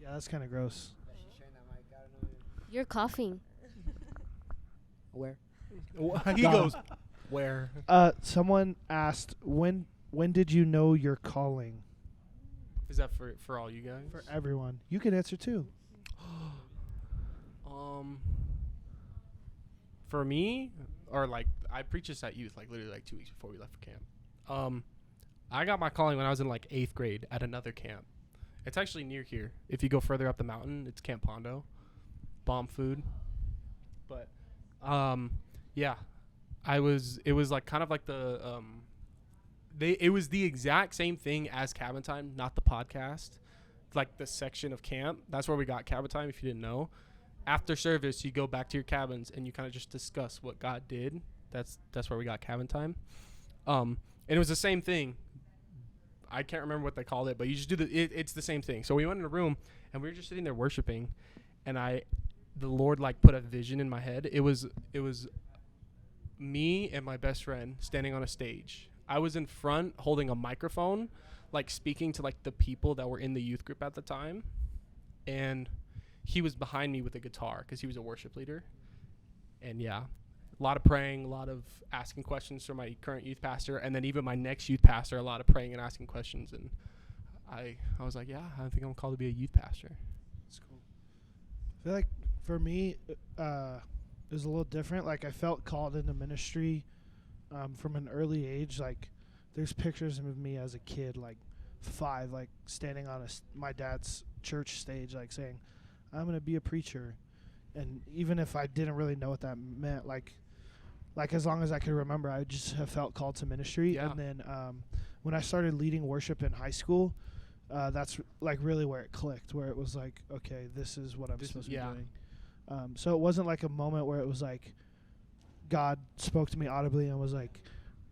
yeah, that's kind of gross. You're coughing. Where? He goes, where? Someone asked, when did you know your calling? Is that for all you guys? For everyone. You can answer too. For me, or like I preached this at youth, like literally like 2 weeks before we left for camp. I got my calling when I was in like 8th grade at another camp. It's actually near here. If you go further up the mountain, it's Camp Pondo. Bomb food. But yeah, it was like kind of like the it was the exact same thing as Cabin Time, not the podcast. Like the section of camp. That's where we got Cabin Time, if you didn't know. After service, you go back to your cabins and you kind of just discuss what God did. That's where we got Cabin Time. And it was the same thing. I can't remember what they called it, but you just do it's the same thing. So we went in a room and we were just sitting there worshiping, and the Lord like put a vision in my head. It was me and my best friend standing on a stage. I was in front holding a microphone, like speaking to like the people that were in the youth group at the time, and he was behind me with a guitar because he was a worship leader. And yeah, a lot of praying, a lot of asking questions from my current youth pastor, and then even my next youth pastor, a lot of praying and asking questions. And I was like, yeah, I think I'm called to be a youth pastor. That's cool. I feel like for me, it was a little different. Like I felt called into ministry from an early age. Like there's pictures of me as a kid, like 5, like standing on my dad's church stage, like saying, I'm going to be a preacher. And even if I didn't really know what that meant, like as long as I could remember, I just have felt called to ministry. Yeah. And then when I started leading worship in high school, that's like really where it clicked, where it was like, okay, this is what I'm supposed to be doing. So it wasn't like a moment where it was like God spoke to me audibly and was like,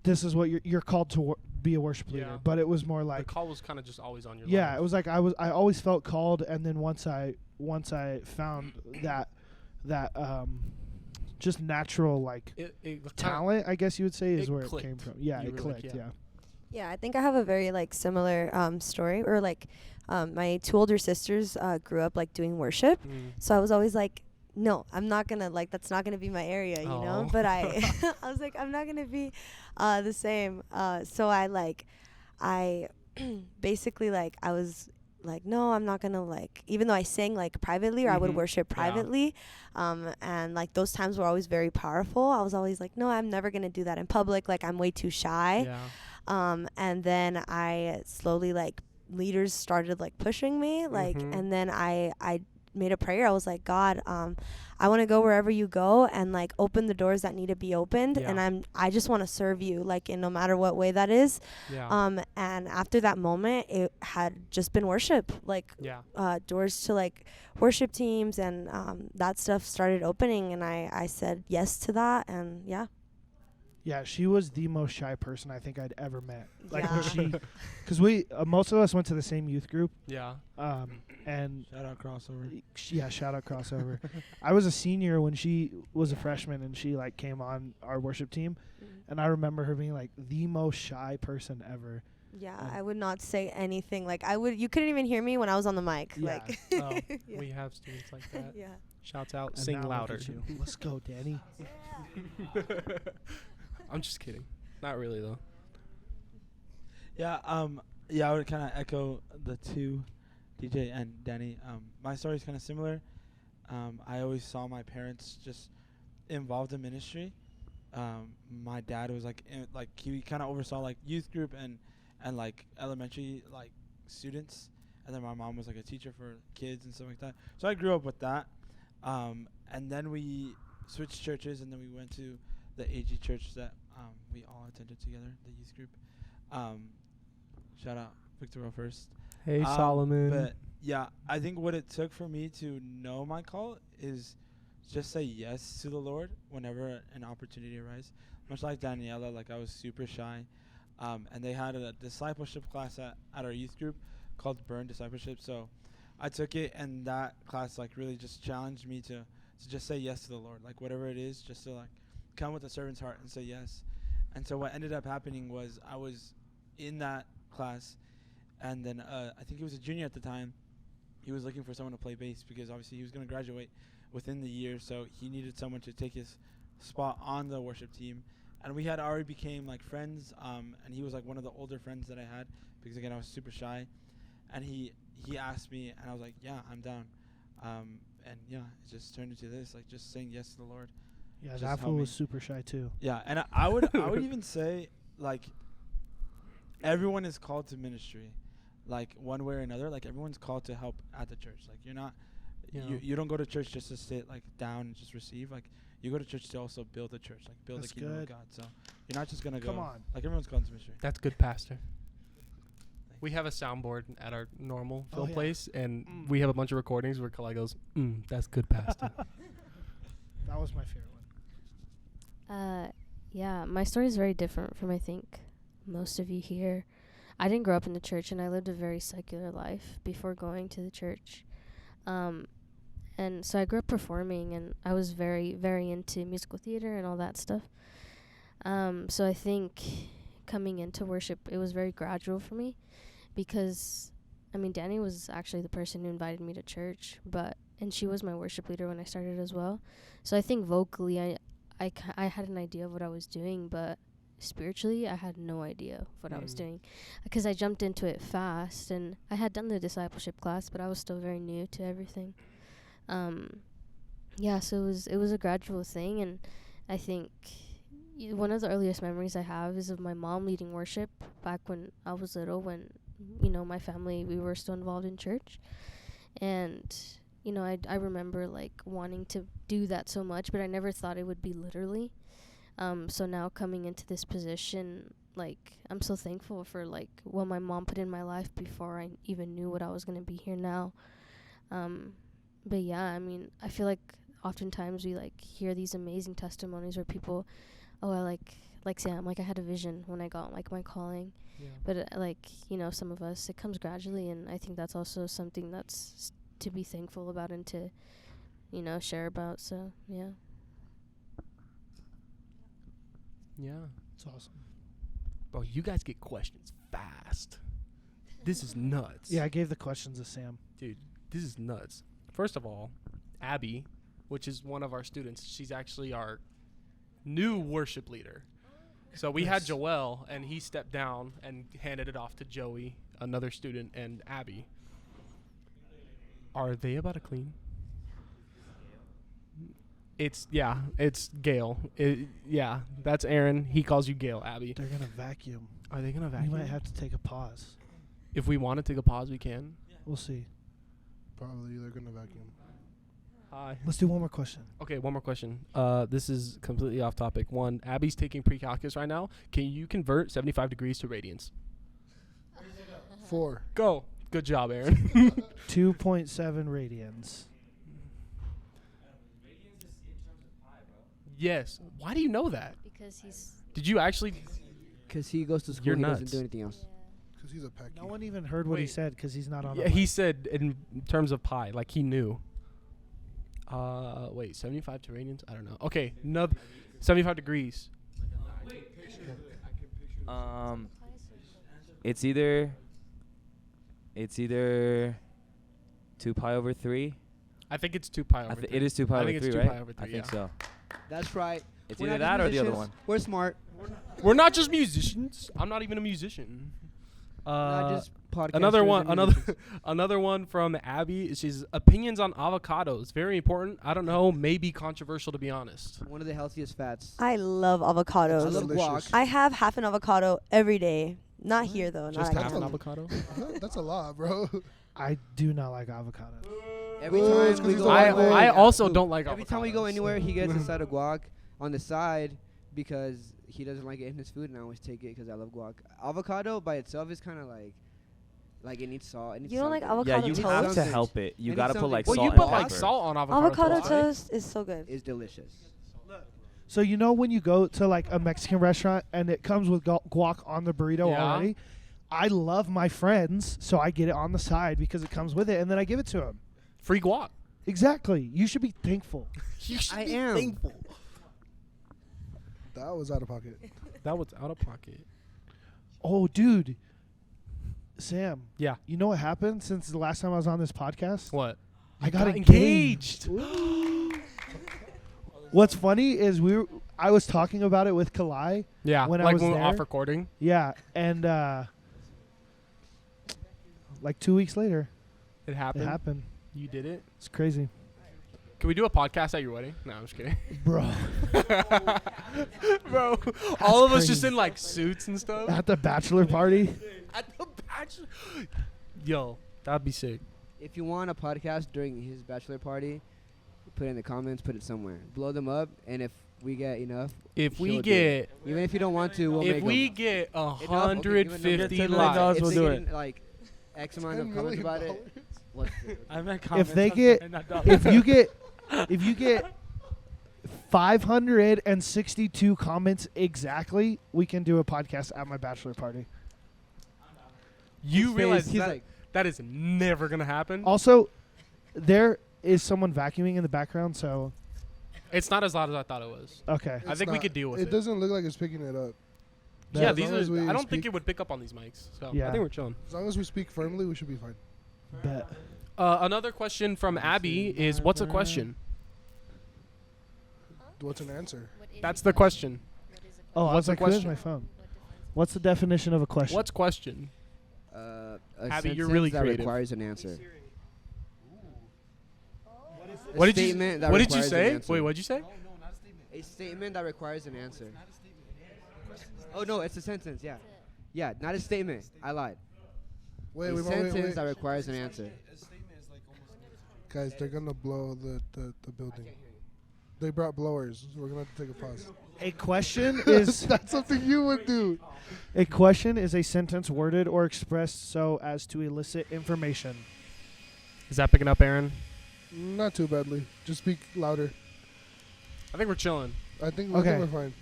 this is what you're called to be a worship leader. But it was more like the call was kind of just always on your life. life. It was like I always felt called, and then once I found that just natural like talent, I guess you would say, is where clicked. it came from. Yeah, it clicked. Yeah, I think I have a very like similar story, or like my 2 older sisters grew up like doing worship, so I was always like, no, I'm not gonna, like, that's not gonna be my area, you know. But I was like, I'm not gonna be the same. So I basically like I was like, no, I'm not gonna, like, even though I sang like privately, or I would worship privately, and like those times were always very powerful. I was always like, no, I'm never gonna do that in public. Like, I'm way too shy. And then I slowly, like, leaders started like pushing me, like, and then I made a prayer. I was like, God, I want to go wherever you go, and like open the doors that need to be opened, and I just want to serve you, like, in no matter what way that is. And after that moment, it had just been worship, like doors to like worship teams, and that stuff started opening, and I said yes to that, and Yeah, she was the most shy person I think I'd ever met. Like, because we most of us went to the same youth group. And shout out crossover. Shout out crossover. I was a senior when she was a freshman, and she like came on our worship team, and I remember her being like the most shy person ever. Yeah, I would not say anything. Like, you couldn't even hear me when I was on the mic. Like, we have students like that. Yeah. Shouts out, and sing louder. Let's go, Danny. I'm just kidding. Not really though. Yeah, I would kind of echo the two, DJ and Danny. My story is kind of similar. I always saw my parents just involved in ministry. My dad was like he kind of oversaw like youth group and like elementary like students, and then my mom was like a teacher for kids and stuff like that. So I grew up with that. And then we switched churches, and then we went to the AG church that we all attended together, the youth group. Shout out Victor first. Hey, Solomon. But yeah, I think what it took for me to know my call is just say yes to the Lord whenever an opportunity arises. Much like Daniela, like I was super shy. And they had a discipleship class at our youth group called Burn Discipleship. So I took it, and that class like really just challenged me to just say yes to the Lord. Like, whatever it is, just to like come with a servant's heart and say yes. And so what ended up happening was I was in that class, and then I think he was a junior at the time. He was looking for someone to play bass because obviously he was going to graduate within the year, so he needed someone to take his spot on the worship team. And we had already became like friends, and he was like one of the older friends that I had because, again, I was super shy. And he asked me, and I was like, yeah, I'm down. And yeah, it just turned into this, like just saying yes to the Lord. Yeah, that fool was super shy too. Yeah, and I would even say, like, everyone is called to ministry, like one way or another. Like, everyone's called to help at the church. Like, you're not, you don't go to church just to sit like down and just receive. Like, you go to church to also build the church, like build the kingdom of God. So you're not just gonna go. Come on. Like, everyone's called to ministry. That's good, Pastor. We have a soundboard at our normal film place, and we have a bunch of recordings where Kalai goes, that's good, Pastor. That was my favorite one. Yeah, my story is very different from, I think, most of you here. I didn't grow up in the church, and I lived a very secular life before going to the church. And so I grew up performing, and I was very, very into musical theater and all that stuff. So I think coming into worship, it was very gradual for me because, I mean, Danny was actually the person who invited me to church, and she was my worship leader when I started as well. So I think vocally, I had an idea of what I was doing, but spiritually, I had no idea what I was doing because I jumped into it fast, and I had done the discipleship class, but I was still very new to everything. So it was a gradual thing, and I think one of the earliest memories I have is of my mom leading worship back when I was little, when, you know, my family, we were still involved in church. And, you know, I remember, like, wanting to do that so much, but I never thought it would be literally. So now coming into this position, like, I'm so thankful for, like, what my mom put in my life before I even knew what I was going to be here now. But, yeah, I mean, I feel like oftentimes we, like, hear these amazing testimonies where people, oh, I like Sam, like, I had a vision when I got, like, my calling. Yeah. But, like, you know, some of us, it comes gradually, and I think that's also something that's to be thankful about and to, you know, share about. So, yeah. Yeah. It's awesome. Bro, you guys get questions fast. This is nuts. Yeah, I gave the questions to Sam. Dude, this is nuts. First of all, Abby, which is one of our students, she's actually our new worship leader. So we had Joel, and he stepped down and handed it off to Joey, another student, and Abby. Are they about to clean? It's Gail. Yeah, that's Aaron. He calls you Gail, Abby. They're gonna vacuum. Are they gonna We vacuum? might have to take a pause. If we want to take a pause, we can. We'll see. Probably they're gonna vacuum. Hi. Let's do one more question. Okay, one more question. This is completely off topic. One, Abby's taking pre-calculus right now. Can you convert 75 degrees to radians? 4. Go. Good job, Aaron. 2.7 radians. Yes. Why do you know that? Because he's... Did you actually? Because he goes to school You're and he nuts. doesn't do anything else. Because he's a packy. No one even heard what he Wait. said because he's not on. Yeah, the he mic. said in terms of pi, like he knew. Wait, 75 to radians? I don't know. Okay, 75 degrees. It's either 2 pi over 3. I think it's 2 pi over 3. It is 2 pi I over think 3, it's 2 right? pi over 3, I think yeah. so. That's right. It's We're either not just that or the other musicians. one. We're smart. We're not just musicians. I'm not even a musician. Not just podcasters. Another one, and musicians. another one from Abby. She's opinions on avocados. Very important. I don't know, maybe controversial to be honest. One of the healthiest fats. I love avocados. I love Delicious. guac. I have half an avocado every day. Not here though. Just not half at an home. avocado. That's a lot, bro. I do not like avocado. Every Ooh, it's time 'cause we he's go a I white boy. I also Ooh. don't like Every time we go avocados. anywhere, he gets a side of guac on the side because he doesn't like it in his food, and I always take it because I love guac. Avocado by itself is kind of like it needs salt. It needs You don't like something. avocado Yeah, you toast? have to Something. help it. You It gotta needs put like something. Well, salt you and put like pepper. salt on avocado. Avocado toast, right? toast is so good. It's delicious. So you know when you go to like a Mexican restaurant and it comes with guac on the burrito Yeah. already? I love my friends, so I get it on the side because it comes with it, and then I give it to them. Free guac. Exactly. You should be thankful. You should I be am. thankful. That was out of pocket. That was out of pocket. Oh, dude. Sam. Yeah. You know what happened since the last time I was on this podcast? What? I got engaged. What's funny is I was talking about it with Kalai. Yeah. When I like was when we were there. off recording. Yeah, and like 2 weeks later, It happened. it happened. You did it. It's crazy. Can we do a podcast at your wedding? No, I'm just kidding. Bro, Bro, all of us just crazy. in like suits and stuff. at the bachelor party. At the bachelor. Yo, that'd be sick. If you want a podcast during his bachelor party, put it in the comments. Put it somewhere. Blow them up, and if we get enough, If we she'll do get, even if you don't want to, we'll if make we 'em. get Enough? Okay, 150 give it likes, $10 If we'll they do get it. Like X amount $10 of comments million. about it. What's the, I meant comments. they I'm get- sorry, not dollars. if you get 562 comments exactly, we can do a podcast at my bachelor party. you His realize face, he's that like, that is never gonna happen. Also, there is someone vacuuming in the background, so It's not as loud as I thought it was. okay. I think we could deal with it. It doesn't look like it's picking it up. Yeah, As these long as we are. I don't think speak- it would pick up on these mics. So Yeah. I think we're chilling. As long as we speak firmly, we should be fine. Bet. Another question from Abby is, what's a question? What's an answer? That's the question. Oh, I What's was the like, where's question? my phone? What's the definition of a question? What's question? a Abby, you're sentence really that creative. requires an answer. What did you? statement that What did you requires an say? answer. Wait, what'd you say? A statement that requires an answer. Oh no, it's a sentence. Yeah, yeah, not a statement. I lied. Wait, A wait, sentence wait, that requires an answer. Guys, they're gonna blow the building. They brought blowers. We're gonna have to take a pause. A question is That's something you would do. a question is a sentence worded or expressed so as to elicit information. Is that picking up, Aaron? Not too badly. Just speak louder. I think we're chilling. I think Okay. we're fine.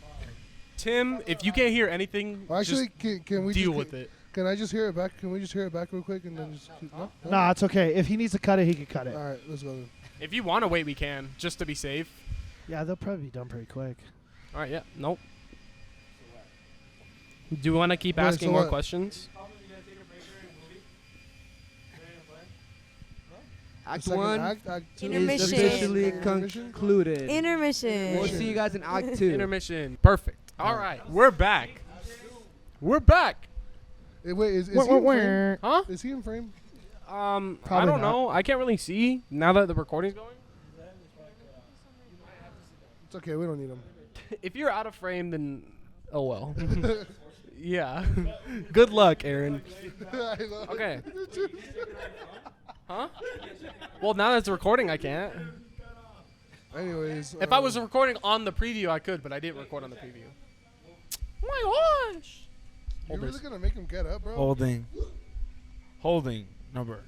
Tim, if you can't hear anything, Well, actually, just can we deal just, with it. Can I just hear it back? Can we just hear it back real quick and then just no? Nah, it's okay. If he needs to cut it, he can cut it. All right, let's go then. If you want to wait, we can, just to be safe. Yeah, they'll probably be done pretty quick. All right, yeah. Nope. Do you want to keep Wait, asking so more what? questions? Act Second 1 act two is Intermission. officially Intermission? concluded. Intermission. We'll see you guys in Act 2. Intermission. Perfect. All right, we're back. We're back. Wait, is he in frame? Huh? Is he in frame? I Probably don't not. know. I can't really see now that the recording's going. It's okay. We don't need him. If you're out of frame, then oh well. Yeah. Good luck, Aaron. I know. Okay. Huh? Well, now that it's recording, I can't. Anyways, If I was recording on the preview, I could, but I didn't record on the preview. Oh my gosh. you Hold really this. gonna make him get up, bro? Holding number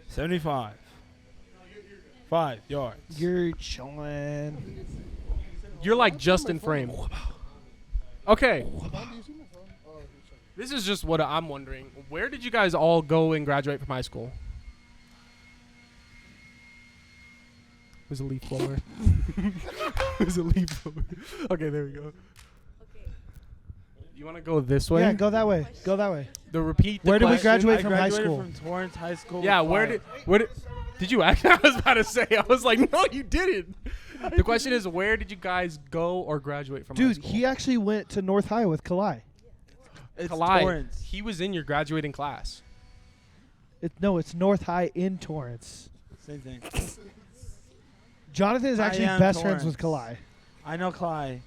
75. 5 yards. You're chilling. You're like just in frame. Okay. Don, do you see my phone? Oh, okay, sorry. This is just what I'm wondering. Where did you guys all go and graduate from high school? There's a leaf blower. There's a leaf blower. Okay, there we go. You want to go this way? Yeah, go that way. Go that way. The repeat. The Where did we question. graduate I from high graduated school? from Torrance High School. Yeah, with where fire. did you actually? I was about to say. I was like, no, you didn't. The question is, where did you guys go or graduate from? high Dude, school? he actually went to North High with Kalai. It's Kalai, Torrance. he was in your graduating class. No, it's North High in Torrance. Same thing. Jonathan is I actually am best friends with Torrance. Kalai. I know Clyde.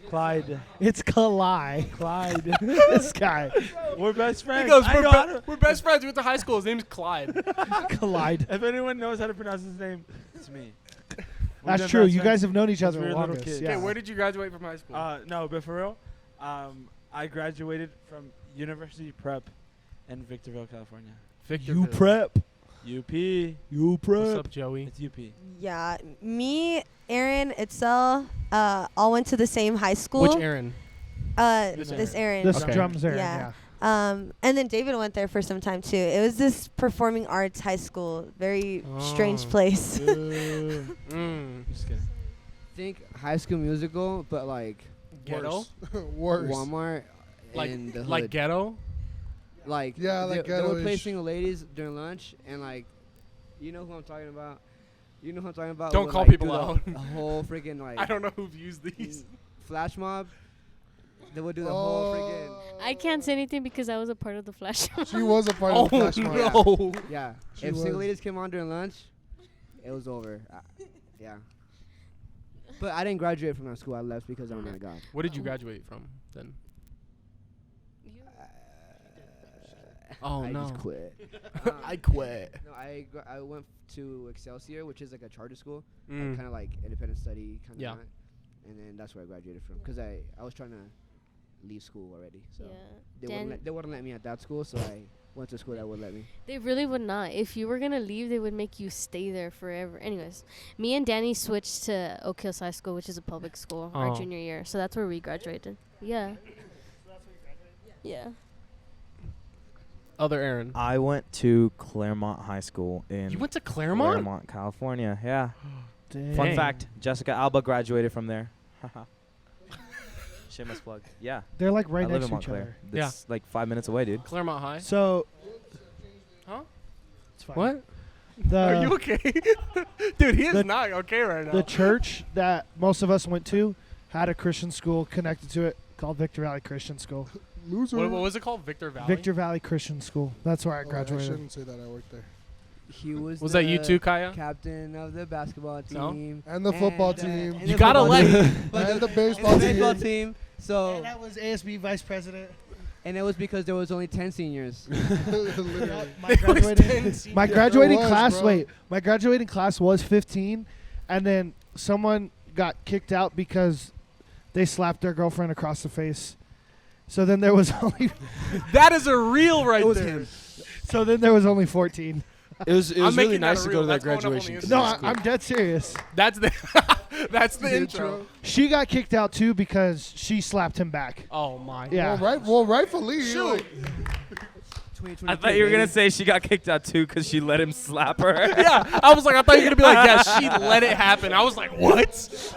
Clyde. It's Kalai. Clyde. This guy. We're best friends. He goes, I know how to- we're best friends. We went to high school. His name's Clyde. Collide. If anyone knows how to pronounce his name, it's me. We've That's been true. best You friends guys have known each since other we were the little longest. kids. Yeah. Okay, where did you graduate from high school? No, but for real, I graduated from University Prep in Victorville, California. You prep. UP. You What's prep. up, Joey? It's UP. Yeah, me, Aaron, Itzel, all went to the same high school. Which Aaron? This Aaron. This Okay. drums there. Yeah. Yeah. And then David went there for some time too. It was this performing arts high school, very strange Oh. place. Mm. Just kidding. Think High School Musical, but like Ghetto? Worse. Walmart Like in the hood. like ghetto? Like Yeah, like they would play ghetto-ish. single ladies during lunch, and like, you know who I'm talking about. You know who I'm talking about. Don't Would, call like, people do the- out. The whole freaking like I don't know who've used these. flash mob. They would do the whole freaking I can't say anything because I was a part of the flash. She was a part Oh of the flash mob. no! yeah. She If single was. ladies came on during lunch, it was over. Yeah. But I didn't graduate from that school. I left because oh my god. What did you graduate from then? Oh I no! just quit. I quit. No, I went to Excelsior, which is like a charter school, Mm. kind of like independent study kind of. Yeah. And then that's where I graduated from, because I was trying to leave school already, so Yeah. they wouldn't let me at that school, so I went to school that would let me. They really would not. If you were gonna leave, they would make you stay there forever. Anyways, me and Danny switched to Oak Hills High School, which is a public school, our Oh. junior year. So that's where we graduated. Yeah. Yeah. Other Aaron. I went to Claremont High School in You went to Claremont? Claremont, California. Yeah. Dang. Fun fact: Jessica Alba graduated from there. Shameless plug. Yeah. They're like right I live next in to each Montclair. other. Yeah. It's like 5 minutes away, dude. Claremont High. So. Huh? It's fine. What? The, Are you okay? Dude, he is the- not okay right now. The church that most of us went to had a Christian school connected to it called Victor Valley Christian School. Loser. what was it called? Victor Valley? Victor Valley Christian School. That's where I I graduated. shouldn't say that. I worked there. He was. Was that you too, Kaya? Captain of the basketball No? team And the football team. and You the gotta football let team. And the And baseball the baseball team. team. So, And that was ASB vice president. and it was because there was only 10 seniors. Literally. My graduating, my Yeah, graduating there was, class. bro. Wait, my graduating class was 15, and then someone got kicked out because they slapped their girlfriend across the face. So then there was only. That is a reel right It was there. him. So then there was only 14. It was I'm really making that nice a to reel. go to that That's going up on graduation. the 'cause No, it was I, cool. I'm dead serious. That's the that's the intro. She got kicked out too because she slapped him back. Oh my. Yeah. Well, rightfully. Shoot. I thought you were gonna say she got kicked out too because she let him slap her. Yeah, I was like, I thought you were gonna be like, yeah, she let it happen. I was like, what?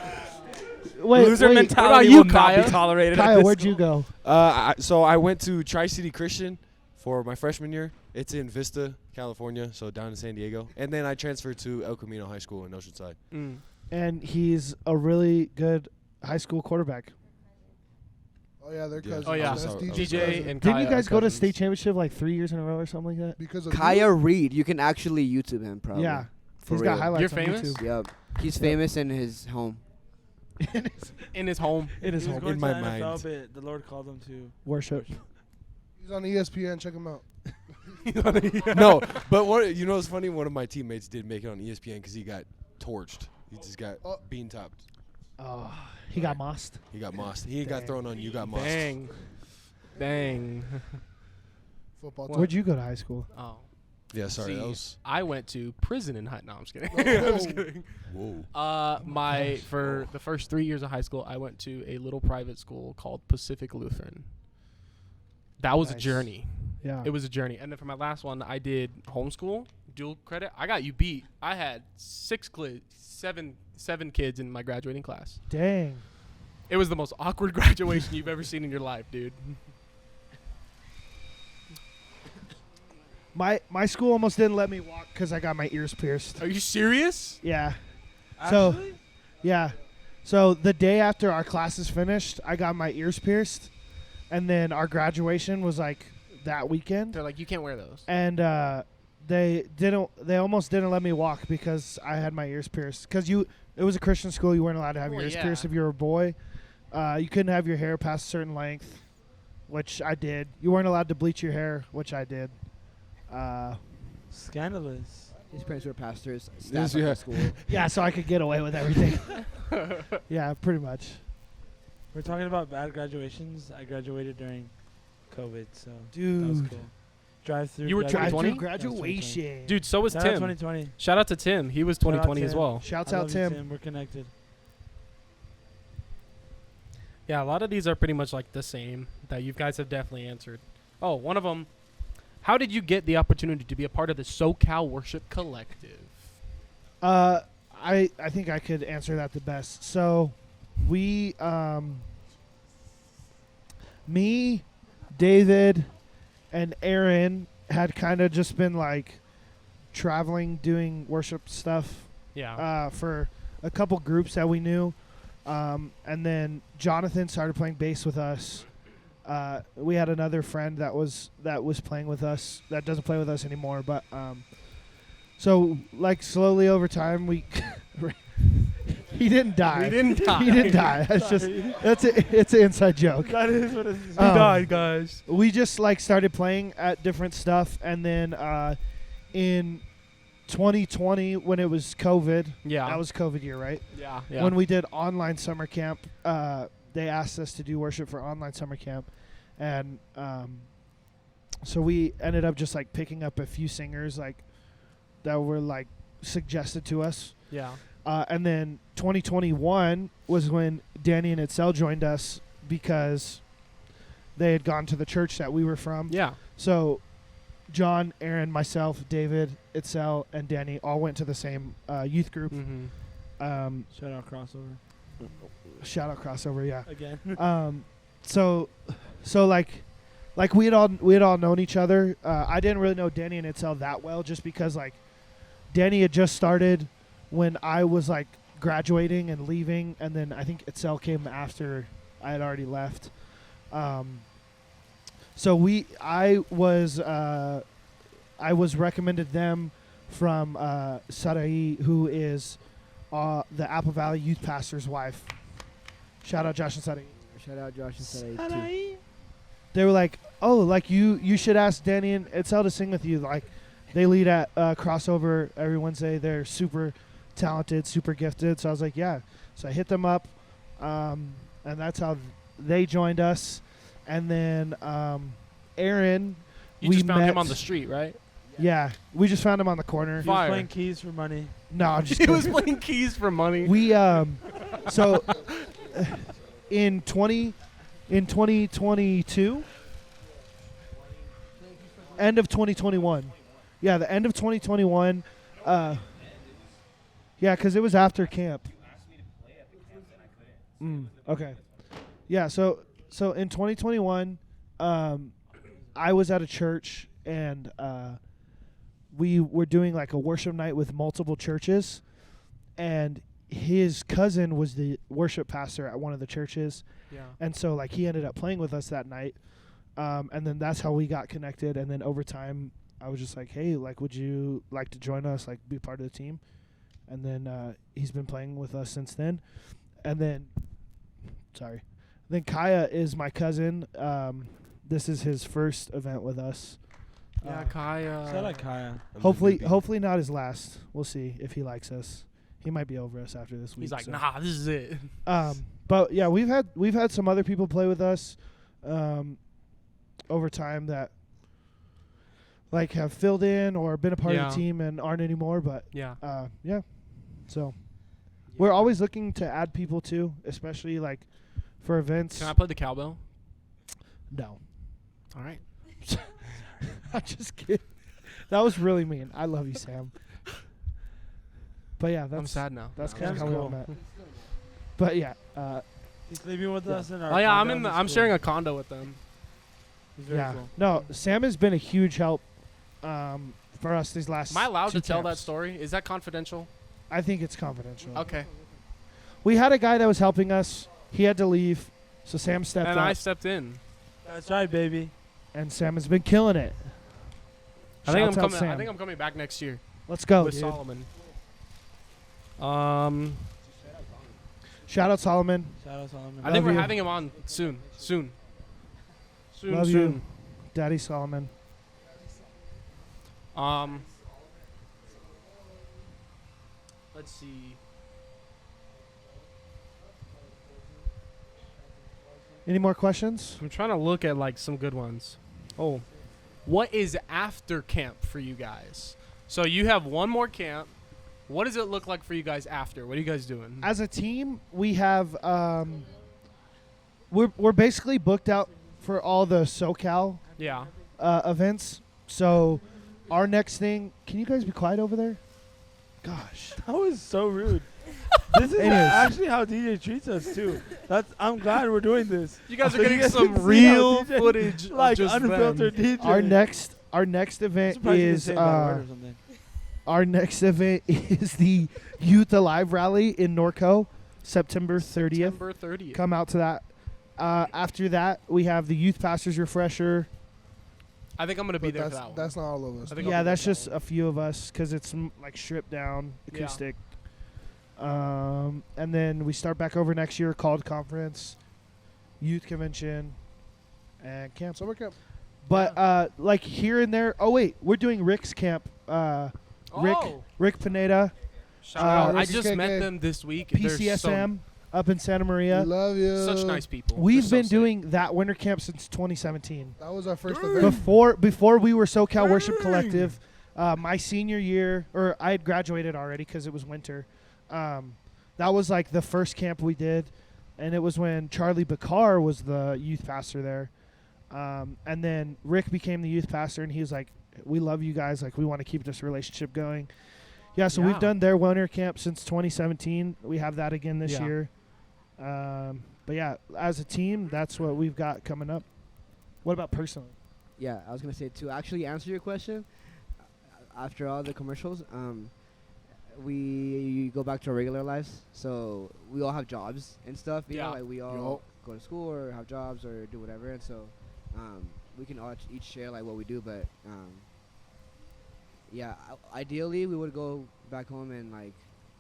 Wait, Loser wait, mentality you, will not Kaya? be tolerated. at Kaya, this where'd school. you go? So I went to Tri-City Christian for my freshman year. It's in Vista, California, so down in San Diego. And then I transferred to El Camino High School in Oceanside. Mm. And he's a really good high school quarterback. Oh yeah, they're Yeah. cousins. Oh yeah, That's That's how- DJ's DJ cousin. and Didn't Kaya you guys are go to cousins. state championship like 3 years in a row or something like that? Because of Kaya Reed. You can actually YouTube him, probably. Yeah. For He's got real. highlights You're on famous? YouTube. Yep. He's famous in his home. In his home. It is He was home. going In to my the NFL, mind. but the Lord called him to Worship. He's on ESPN. Check him out. No, but what you know what's funny? One of my teammates did make it on ESPN because he got torched. He just got bean topped. Oh, he got mossed. He got mossed. He got Dang. thrown on. You got mossed. Dang. Dang. Football What? team. Where'd you go to high school? Oh. Yeah, sorry. See, That was I went to prison in high. No, I'm just kidding. Oh. I'm just kidding. whoa. For the first 3 years of high school, I went to a little private school called Pacific Lutheran. That was a Nice. journey. Yeah. It was a journey. And then for my last one, I did homeschool, dual credit. I got you beat. I had seven kids in my graduating class. Dang. It was the most awkward graduation you've ever seen in your life, dude. My school almost didn't let me walk because I got my ears pierced. Are you serious? Yeah. So- Actually? Yeah. So the day after our classes finished, I got my ears pierced, and then our graduation was like that weekend, They're like, you can't wear those. and they almost didn't let me walk because I had my ears pierced. Because it was a Christian school, you weren't allowed to have your Well, ears yeah. pierced if you were a boy. You couldn't have your hair past a certain length, which I did. You weren't allowed to bleach your hair, which I did. Scandalous. His parents were pastors. Yes, Staff at yeah. the school. Yeah, so I could get away with everything. Yeah, pretty much. We're talking about bad graduations. I graduated during COVID, so that was Dude. cool. Drive-through. You were graduation. Drive-through 2020? graduation. Dude, so was Shout out Tim. 2020. Shout out to Tim. He was Shout out 2020 as Tim. well. Shouts I out love you, Tim. We're connected. Yeah, a lot of these are pretty much like the same that you guys have definitely answered. Oh, one of them. How did you get the opportunity to be a part of the SoCal Worship Collective? I think I could answer that the best. So, we, me, David, and Aaron had kind of just been like traveling, doing worship stuff Yeah. for a couple groups that we knew. And then Jonathan started playing bass with us. We had another friend that was playing with us that doesn't play with us anymore. But so like slowly over time, we he didn't die. He didn't die. He didn't die. It's just it's an inside joke. That is what it is. Guys. We just like started playing at different stuff, and then in 2020 when it was COVID, Yeah. that was COVID year, right? Yeah. When we did online summer camp, they asked us to do worship for online summer camp, and so we ended up just like picking up a few singers like that were like suggested to us. Yeah. And then 2021 was when Danny and Itzel joined us because they had gone to the church that we were from. Yeah. So John, Aaron, myself, David, Itzel, and Danny all went to the same youth group. Mm-hmm. Shout out crossover. Shout out crossover, yeah. Again. So like we had all known each other. I didn't really know Danny and Itzel that well, just because like Danny had just started when I was like graduating and leaving, and then I think Itzel came after I had already left. So I was recommended them from Sarai, who is the Apple Valley youth pastor's wife. Shout out Josh and Sarai. Shout out Josh and Sarai too. They were like, oh, like you should ask Danny and Edsel to sing with you. Like, they lead at Crossover every Wednesday. They're super talented, super gifted. So I was like, yeah. So I hit them up, and that's how they joined us. And then Aaron, You we just found met him on the street, right? Yeah, we just found him on the corner. He was Fire. playing keys for money. No, I'm just He was kidding. playing keys for money. We so in 2022, end of 2021. Yeah, the end of 2021. Yeah, because it was after camp. Okay. Yeah, so in 2021, I was at a church and we were doing like a worship night with multiple churches, and his cousin was the worship pastor at one of the churches. Yeah. And so like he ended up playing with us that night. And then that's how we got connected. And then over time, I was just like, hey, like, would you like to join us, like be part of the team? And then he's been playing with us since then. And then, then Kaya is my cousin. This is his first event with us. Yeah, Kaya. Shout out Kaya. Hopefully not his last. We'll see if he likes us. He might be over us after this week. He's like, so. nah, this is it. But yeah, we've had some other people play with us over time that like have filled in or been a part of the team and aren't anymore. But yeah. So we're always looking to add people too, especially like for events. Can I play the cowbell? No. All right. I'm just kidding. That was really mean. I love you, Sam. But yeah, that's I'm sad now. That's No, kind of how cool. we met. But yeah, He's living with us in our. Oh yeah, condo in I'm school. sharing a condo with them. He's very yeah. cool. No, Sam has been a huge help for us these last. Am I allowed 2 to tell that camps. story? Is that confidential? I think it's confidential. Okay. We had a guy that was helping us. He had to leave, so Sam stepped And up. I stepped in. That's right, baby. And Sam has been killing it. I think Shouts out Sam. I think I'm coming back next year Let's go, with dude. Solomon. Shout out Solomon. Shout out Solomon. I think Love we're you. having him on soon. Love you, Daddy Solomon. Let's see. Any more questions? I'm trying to look at like some good ones. Oh, what is after camp for you guys? So you have one more camp. What does it look like for you guys after? What are you guys doing? As a team, we have we're basically booked out for all the SoCal Yeah. events. So our next thing, can you guys be quiet over there? Gosh. That was so rude. This is Anyways. actually how DJ treats us too. I'm glad we're doing this. You guys are So getting can some see how real DJ footage like of just unfiltered them. DJ. Our next event Surprised you didn't is say that word or something. our next event is the Youth Alive Rally in Norco, September 30th. September 30th. Come out to that. After that, we have the Youth Pastors Refresher. I think I'm gonna be But there for that one. that's not all of us. I think I'll Yeah, be there that's for that just one. a few of us because it's like stripped down, Yeah. acoustic. And then we start back over next year, called conference, youth convention, and camp. Summer camp. But like here and there. Oh wait, we're doing Rick's camp. Rick Pineda, Shout out. I Rick's just met KK. them this week. They're PCSM up in Santa We Maria. love you. such nice people. We've They're been so sick. doing that winter camp since 2017. That was our first event. Before we were SoCal Worship Collective, my senior year, or I had graduated already because it was winter. That was like the first camp we did, and it was when Charlie Bakar was the youth pastor there. And then Rick became the youth pastor, and he was like, we love you guys. Like, we want to keep this relationship going. Yeah, so we've Yeah. done their winter camp since 2017. We have that again this Yeah. year. But yeah, as a team, that's what we've got coming up. What about personally? Yeah, I was gonna say to actually answer your question. After all the commercials, we go back to our regular lives. So we all have jobs and stuff. You know, Yeah. like we all go to school or have jobs or do whatever. And so we can all each share like what we do. But Yeah, ideally we would go back home and like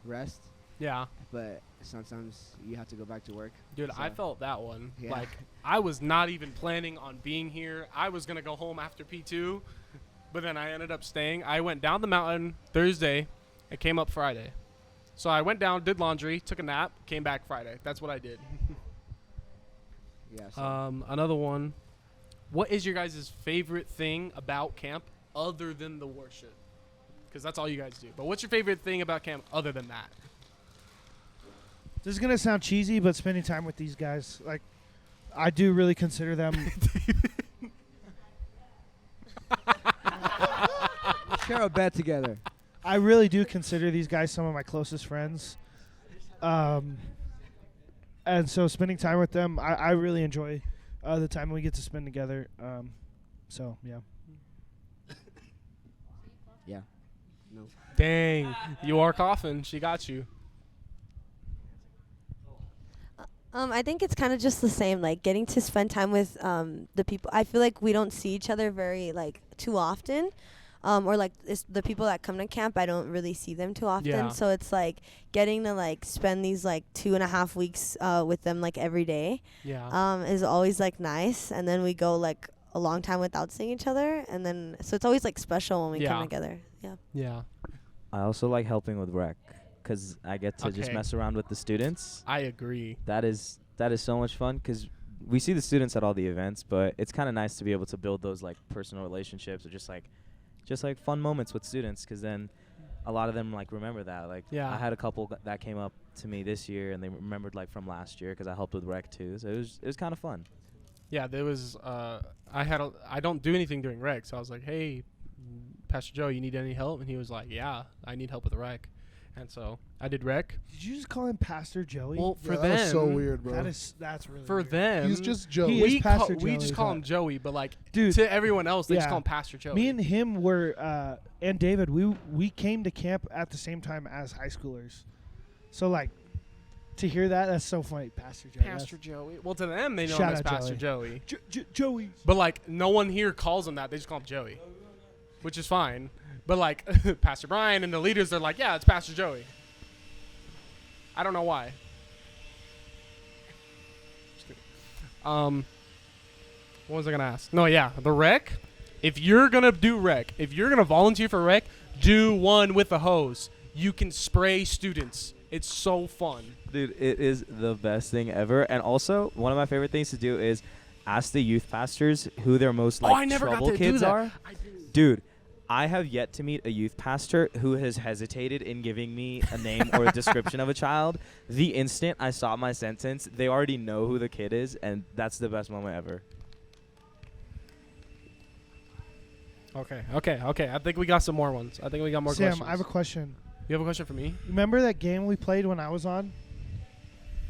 rest, Yeah. but sometimes you have to go back to work. Dude, So, I felt that one. Yeah. Like, I was not even planning on being here. I was going to go home after P2, but then I ended up staying. I went down the mountain Thursday and came up Friday. So I went down, did laundry, took a nap, came back Friday. That's what I did. Yeah. So Another one. What is your guys' favorite thing about camp other than the worship? Because that's all you guys do. But what's your favorite thing about camp other than that? This is gonna sound cheesy, but spending time with these guys, like, I do really consider them. share a bed together. I really do consider these guys some of my closest friends. And so spending time with them, I really enjoy the time we get to spend together. So, yeah. Yeah. No. Dang. You are coughing. She got you. I think it's kind of just the same, like getting to spend time with the people. I feel like we don't see each other very like too often, or like the people that come to camp, I don't really see them too often. Yeah. So it's like getting to like spend these like 2.5 weeks with them like every day. Yeah. Is always like nice, and then we go like a long time without seeing each other, and then so it's always like special when we come together. Yeah. Yeah. I also like helping with rec because I get to just Okay. mess around with the students. I agree. That is so much fun because we see the students at all the events, but it's kind of nice to be able to build those like personal relationships or just like fun moments with students, because then a lot of them like remember that. Like, Yeah. I had a couple that came up to me this year and they remembered like from last year because I helped with rec too. So it was kind of fun. Yeah, there was I don't do anything during rec, so I was like, "Hey, Pastor Joe, you need any help?" And he was like, "Yeah, I need help with rec." And so I did rec. Did you just call him Pastor Joey? Well, for Yeah, them, that was so weird, bro. That's really for weird. them, He's just Joey. He is Pastor we Joey, just call but- him Joey, but like Dude, to everyone else, they just yeah. call him Pastor Joey. Me and him were, and David, we came to camp at the same time as high schoolers. So, like, to hear that's so funny. Pastor Joey. Pastor Joey. Well, to them, they know Shout him as out Pastor Joey. Joey. But like, no one here calls him that. They just call him Joey, which is fine. But like, Pastor Brian and the leaders, they're like, "Yeah, it's Pastor Joey." I don't know why. Just kidding. What was I gonna ask? No, yeah, the rec. If you're gonna do rec, if you're gonna volunteer for rec, do one with a hose. You can spray students. It's so fun. Dude, it is the best thing ever. And also, one of my favorite things to do is ask the youth pastors who their most like I never got trouble to do kids that. are. Dude, I have yet to meet a youth pastor who has hesitated in giving me a name or a description of a child. The instant I stop my sentence, they already know who the kid is, and that's the best moment ever. Okay. I think we got some more ones. I think we got more Sam, questions. I have a question. You have a question for me? Remember that game we played when I was on?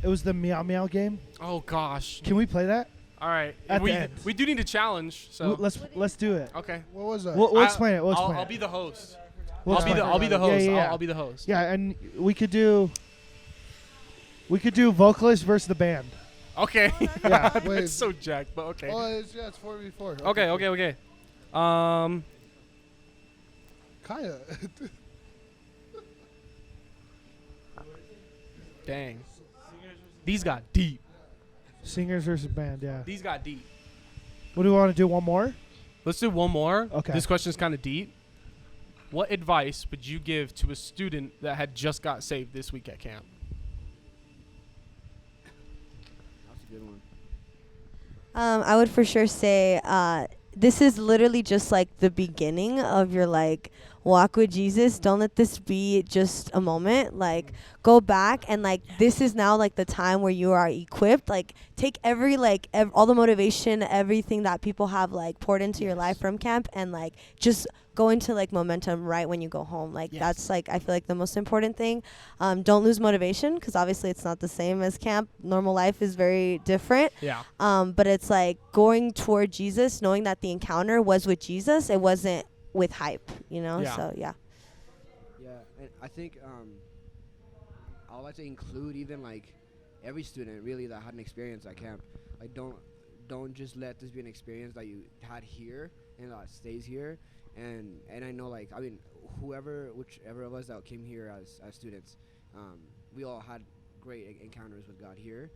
It was the Meow Meow game. Oh gosh. Can we play that? All right. At we the end. we do need a challenge. So Let's do it. okay. What was that? We'll explain it. We'll I'll, explain I'll it. be the host. We'll I'll be the explain it. host. Yeah. I'll be the host. Yeah, and we could do vocalist versus the band. Okay. Yeah. Wait. That's so jacked, but okay. Oh, it's 4v4. Okay. Kaya. Dang. These got deep. Singers versus band. Yeah. These got deep. What do we want to do? One more? Let's do one more. Okay. This question is kind of deep. What advice would you give to a student that had just got saved this week at camp? That's a good one. I would for sure say this is literally just like the beginning of your like walk with Jesus. Don't let this be just a moment. Like, go back and like this is now like the time where you are equipped. Like, take every like all the motivation, everything that people have like poured into your life from camp, and like just go into like momentum right when you go home. Like, that's like I feel like the most important thing. Don't lose motivation, because obviously it's not the same as camp. Normal life is very different. Yeah. But it's like going toward Jesus, knowing that the encounter was with Jesus. It wasn't with hype, you know? Yeah. So, yeah. Yeah, and I think I would like to include even like every student really that had an experience at camp. Like, don't just let this be an experience that you had here and that stays here. And I know, like, I mean, whichever of us that came here as students, we all had great encounters with God here.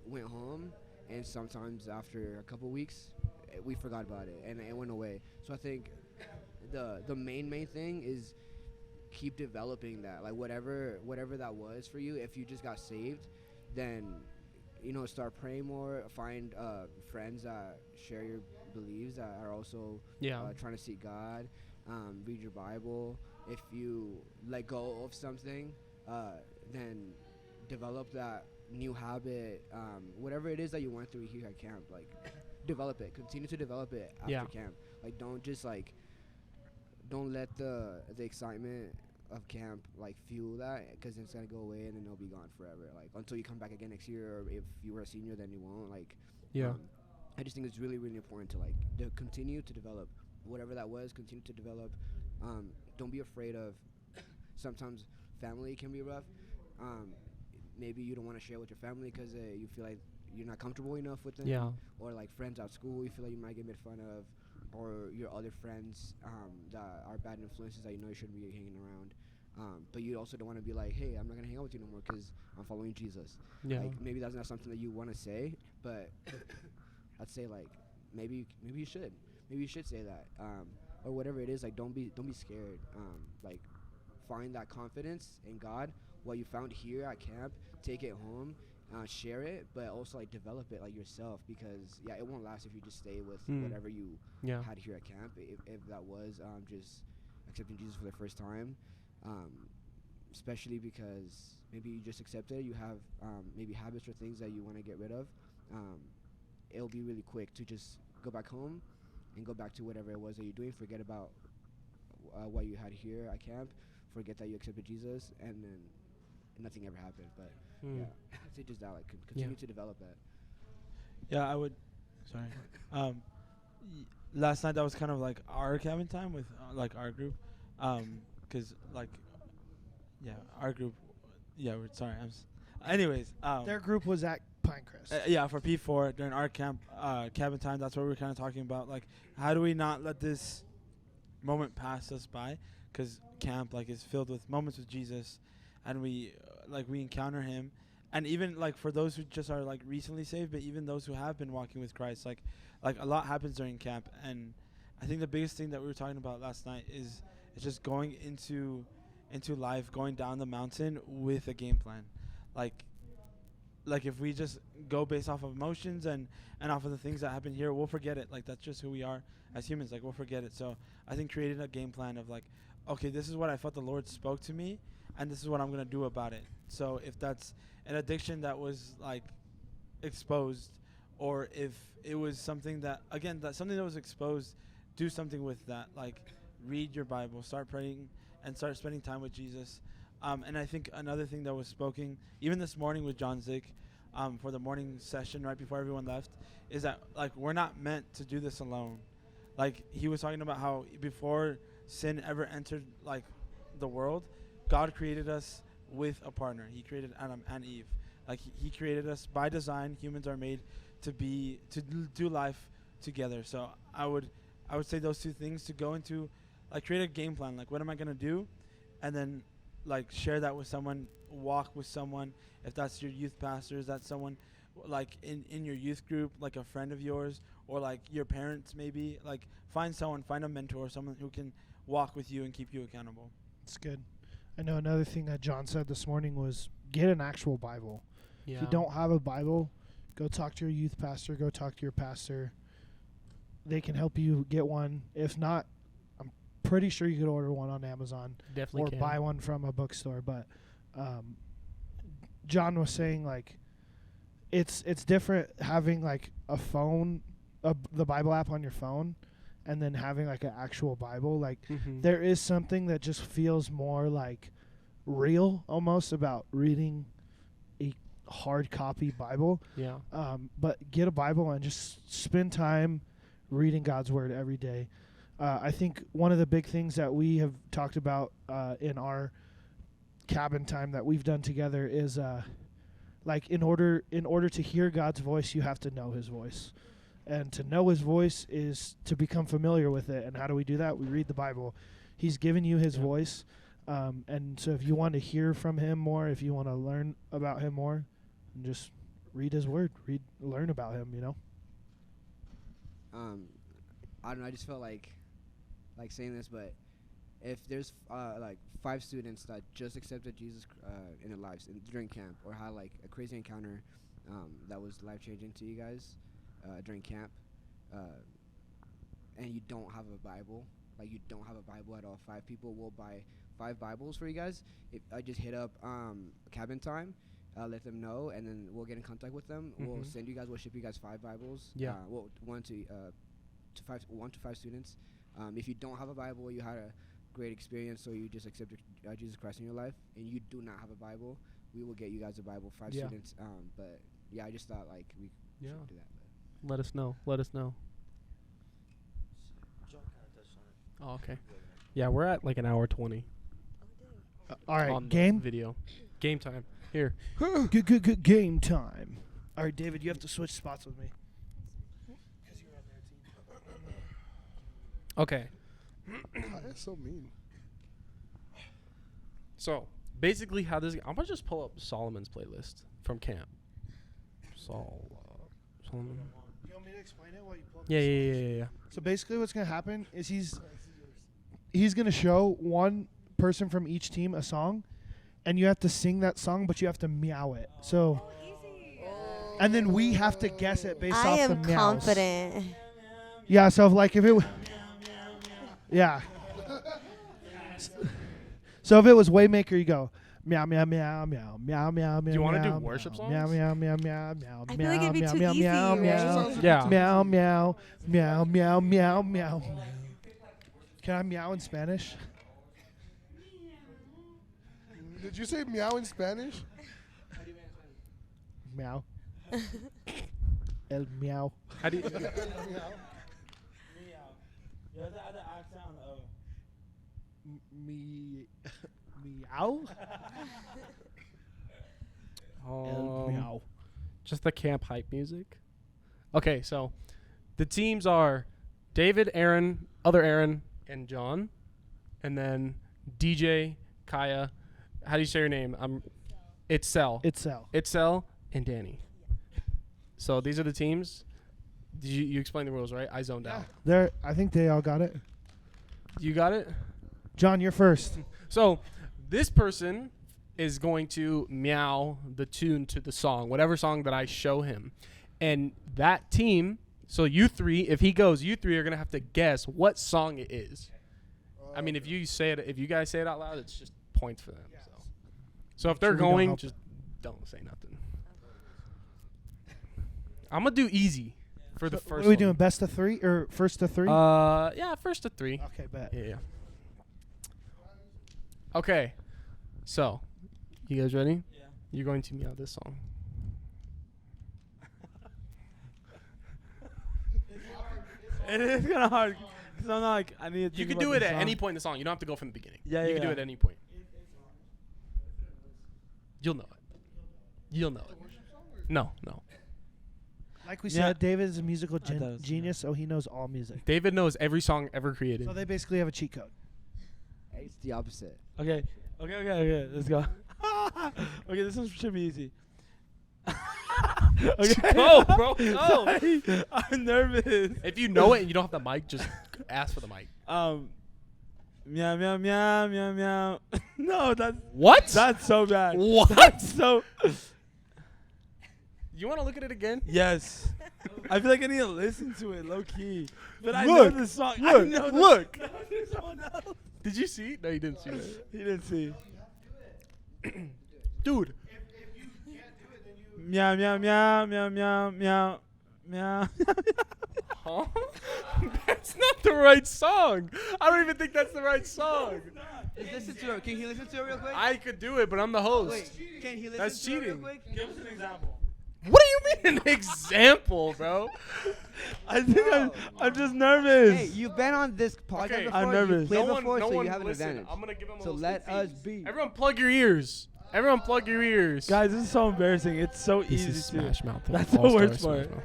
Went home, and sometimes after a couple weeks, we forgot about it and it went away. So I think the main thing is keep developing that. Like whatever that was for you. If you just got saved, then start praying more. Find friends that share your beliefs, that are also trying to seek God. Read your Bible. If you let go of something, then develop that new habit. Whatever it is that you went through here at camp, like develop it. Continue to develop it after camp. Like don't let the excitement of camp like fuel that, because it's gonna go away and then it'll be gone forever. Like until you come back again next year, or if you were a senior, then you won't. Like I just think it's really, really important to like continue to develop whatever that was. Continue to develop. Don't be afraid of. Sometimes family can be rough. Maybe you don't want to share with your family because you feel like you're not comfortable enough with them. Yeah. Or like friends at school, you feel like you might get made fun of, or your other friends that are bad influences that you shouldn't be hanging around. But you also don't want to be like, hey, I'm not gonna hang out with you no more because I'm following Jesus. Yeah. Like maybe that's not something that you want to say, but I'd say like maybe you should. Maybe you should say that. Or whatever it is. Like don't be scared. Like find that confidence in God. What you found here at camp, take it home, share it, but also like develop it like yourself, because it won't last if you just stay with whatever you had here at camp. If that was just accepting Jesus for the first time, especially because maybe you just accepted it, you have maybe habits or things that you want to get rid of. It'll be really quick to just go back home and go back to whatever it was that you're doing. Forget about what you had here at camp. Forget that you accepted Jesus, and then nothing ever happened. But I'd say just that, like continue to develop that. Yeah, I would. Sorry. Last night that was kind of like our cabin time with like our group, 'cause like our group. Yeah, we're sorry. Anyways, their group was at Pinecrest. For P4 during our camp cabin time. That's what we were kind of talking about. Like, how do we not let this moment pass us by? 'Cause camp like is filled with moments with Jesus, and we encounter him. And even like for those who just are like recently saved, but even those who have been walking with Christ, like a lot happens during camp. And I think the biggest thing that we were talking about last night is just going into life, going down the mountain with a game plan. Like if we just go based off of emotions and off of the things that happen here, we'll forget it. Like that's just who we are as humans. Like we'll forget it. So I think creating a game plan of like, okay, this is what I felt the Lord spoke to me, and this is what I'm gonna do about it. So if that's an addiction that was like exposed, or if it was something that was exposed, do something with that. Like read your Bible, start praying, and start spending time with Jesus. And I think another thing that was spoken even this morning with John Zick, for the morning session right before everyone left, is that like we're not meant to do this alone. Like he was talking about how before sin ever entered like the world, God created us with a partner. He created Adam and Eve. Like he created us by design. Humans are made to do life together. So I would say those two things, to go into like create a game plan. Like what am I gonna do, and then like share that with someone, walk with someone. If that's your youth pastor, is that someone like in your youth group, like a friend of yours, or like your parents maybe. Like find a mentor, someone who can walk with you and keep you accountable. It's good. I know another thing that John said this morning was get an actual Bible. Yeah. If you don't have a Bible, go talk to your youth pastor, go talk to your pastor. They can help you get one. If not, I'm pretty sure you could order one on Amazon. Definitely or buy one from a bookstore. But John was saying like it's different having like a phone, the Bible app on your phone, and then having like an actual Bible. Like there is something that just feels more like real almost about reading a hard copy Bible. Yeah. But get a Bible and just spend time reading God's word every day. I think one of the big things that we have talked about in our cabin time that we've done together is like in order to hear God's voice, you have to know his voice. And to know his voice is to become familiar with it. And how do we do that? We read the Bible. He's given you his voice. And so if you want to hear from him more, if you want to learn about him more, just read his word, learn about him, you know? I don't know, I just felt like saying this, but if there's like 5 students that just accepted Jesus in their lives during camp, or had like a crazy encounter that was life-changing to you guys during camp, and you don't have a Bible, like you don't have a Bible at all, 5 people will buy 5 Bibles for you guys. If I just hit up Cabin Time, let them know, and then we'll get in contact with them. We'll send you guys, we'll ship you guys 5 Bibles. Yeah. Well, 1 to 5 students. If you don't have a Bible, you had a great experience, so you just accepted Jesus Christ in your life, and you do not have a Bible, we will get you guys a Bible, 5 students. But yeah, I just thought like we should do that. But. Let us know. Let us know. Oh, okay. Yeah, we're at like an hour 20. All right, on game video. Game time. Here. Good game time. All right, David, you have to switch spots with me. Okay. That's so mean. So basically, how this? I'm gonna just pull up Solomon's playlist from camp. Solomon. You want me to explain it while you pull up? Yeah. So basically, what's gonna happen is he's gonna show one person from each team a song, and you have to sing that song, but you have to meow it. So, and then we have to guess it based off the meows. I am confident. Yeah. So if it, yeah. So if it was Waymaker, you go meow meow meow meow meow meow meow. Do you want to do worship songs? Meow meow meow meow meow. I feel like it'd be too easy, meow right? Yeah. meow meow meow meow meow meow. Can I meow in Spanish? Did you say meow in Spanish? Meow. El meow. How do you? Meow. You have to add the accent on the O. Meow. El meow. Just the camp hype music. Okay, so the teams are David, Aaron, other Aaron, and John, and then Kaya. How do you say your name? Itzel, and Danny. So these are the teams. Did you explain the rules, right? I zoned out. I think they all got it. You got it? John, you're first. So this person is going to meow the tune to the song, whatever song that I show him. And that team, so you three, if he goes, you three are going to have to guess what song it is. I mean, if you guys say it out loud, it's just points for them. So if they're going, just don't say nothing. I'm going to do easy for the first one. What are we doing, best of 3 or first to 3? Yeah, first to 3. Okay, bet. Yeah. Okay. So, you guys ready? Yeah. You're going to meow this song. It is kind of hard. So I'm not like, I need to You think can about do it the at song. any point in the song. You don't have to go from the beginning. Yeah, You yeah, can do yeah. it at any point. You'll know it. You'll know it. No. Like we Yeah. said, David is a musical does, genius, so he knows all music. David knows every song ever created. So they basically have a cheat code. It's the opposite. Okay. Let's go. Okay, this one should be easy. Okay. Go, bro. Go. Sorry, I'm nervous. If you know it and you don't have the mic, just ask for the mic. Meow meow meow meow meow. No, What? that's so bad. What? That's so. You want to look at it again? Yes. I feel like I need to listen to it low key. But I know the song. Look. There's someone else. Did you see? No, you didn't see that. He didn't see. Dude. Meow meow meow meow meow meow meow. Huh? That's not the right song. I don't even think that's the right song. Listen to it. Can he listen to it real quick? I could do it, but I'm the host. Wait, can he listen That's to it real cheating. quick? Give us an example. What do you mean an example, bro? I think I'm just nervous. Hey, you've been on this podcast Okay. before. I'm nervous. You've played before, so you have an listen. advantage. I'm gonna give him a So little let sneak us peek. be. Everyone plug your ears. Everyone plug your ears. Guys, this is so embarrassing. It's so This easy is to. Smash Mouth. That's the All-Star worst Smash part. Mouth.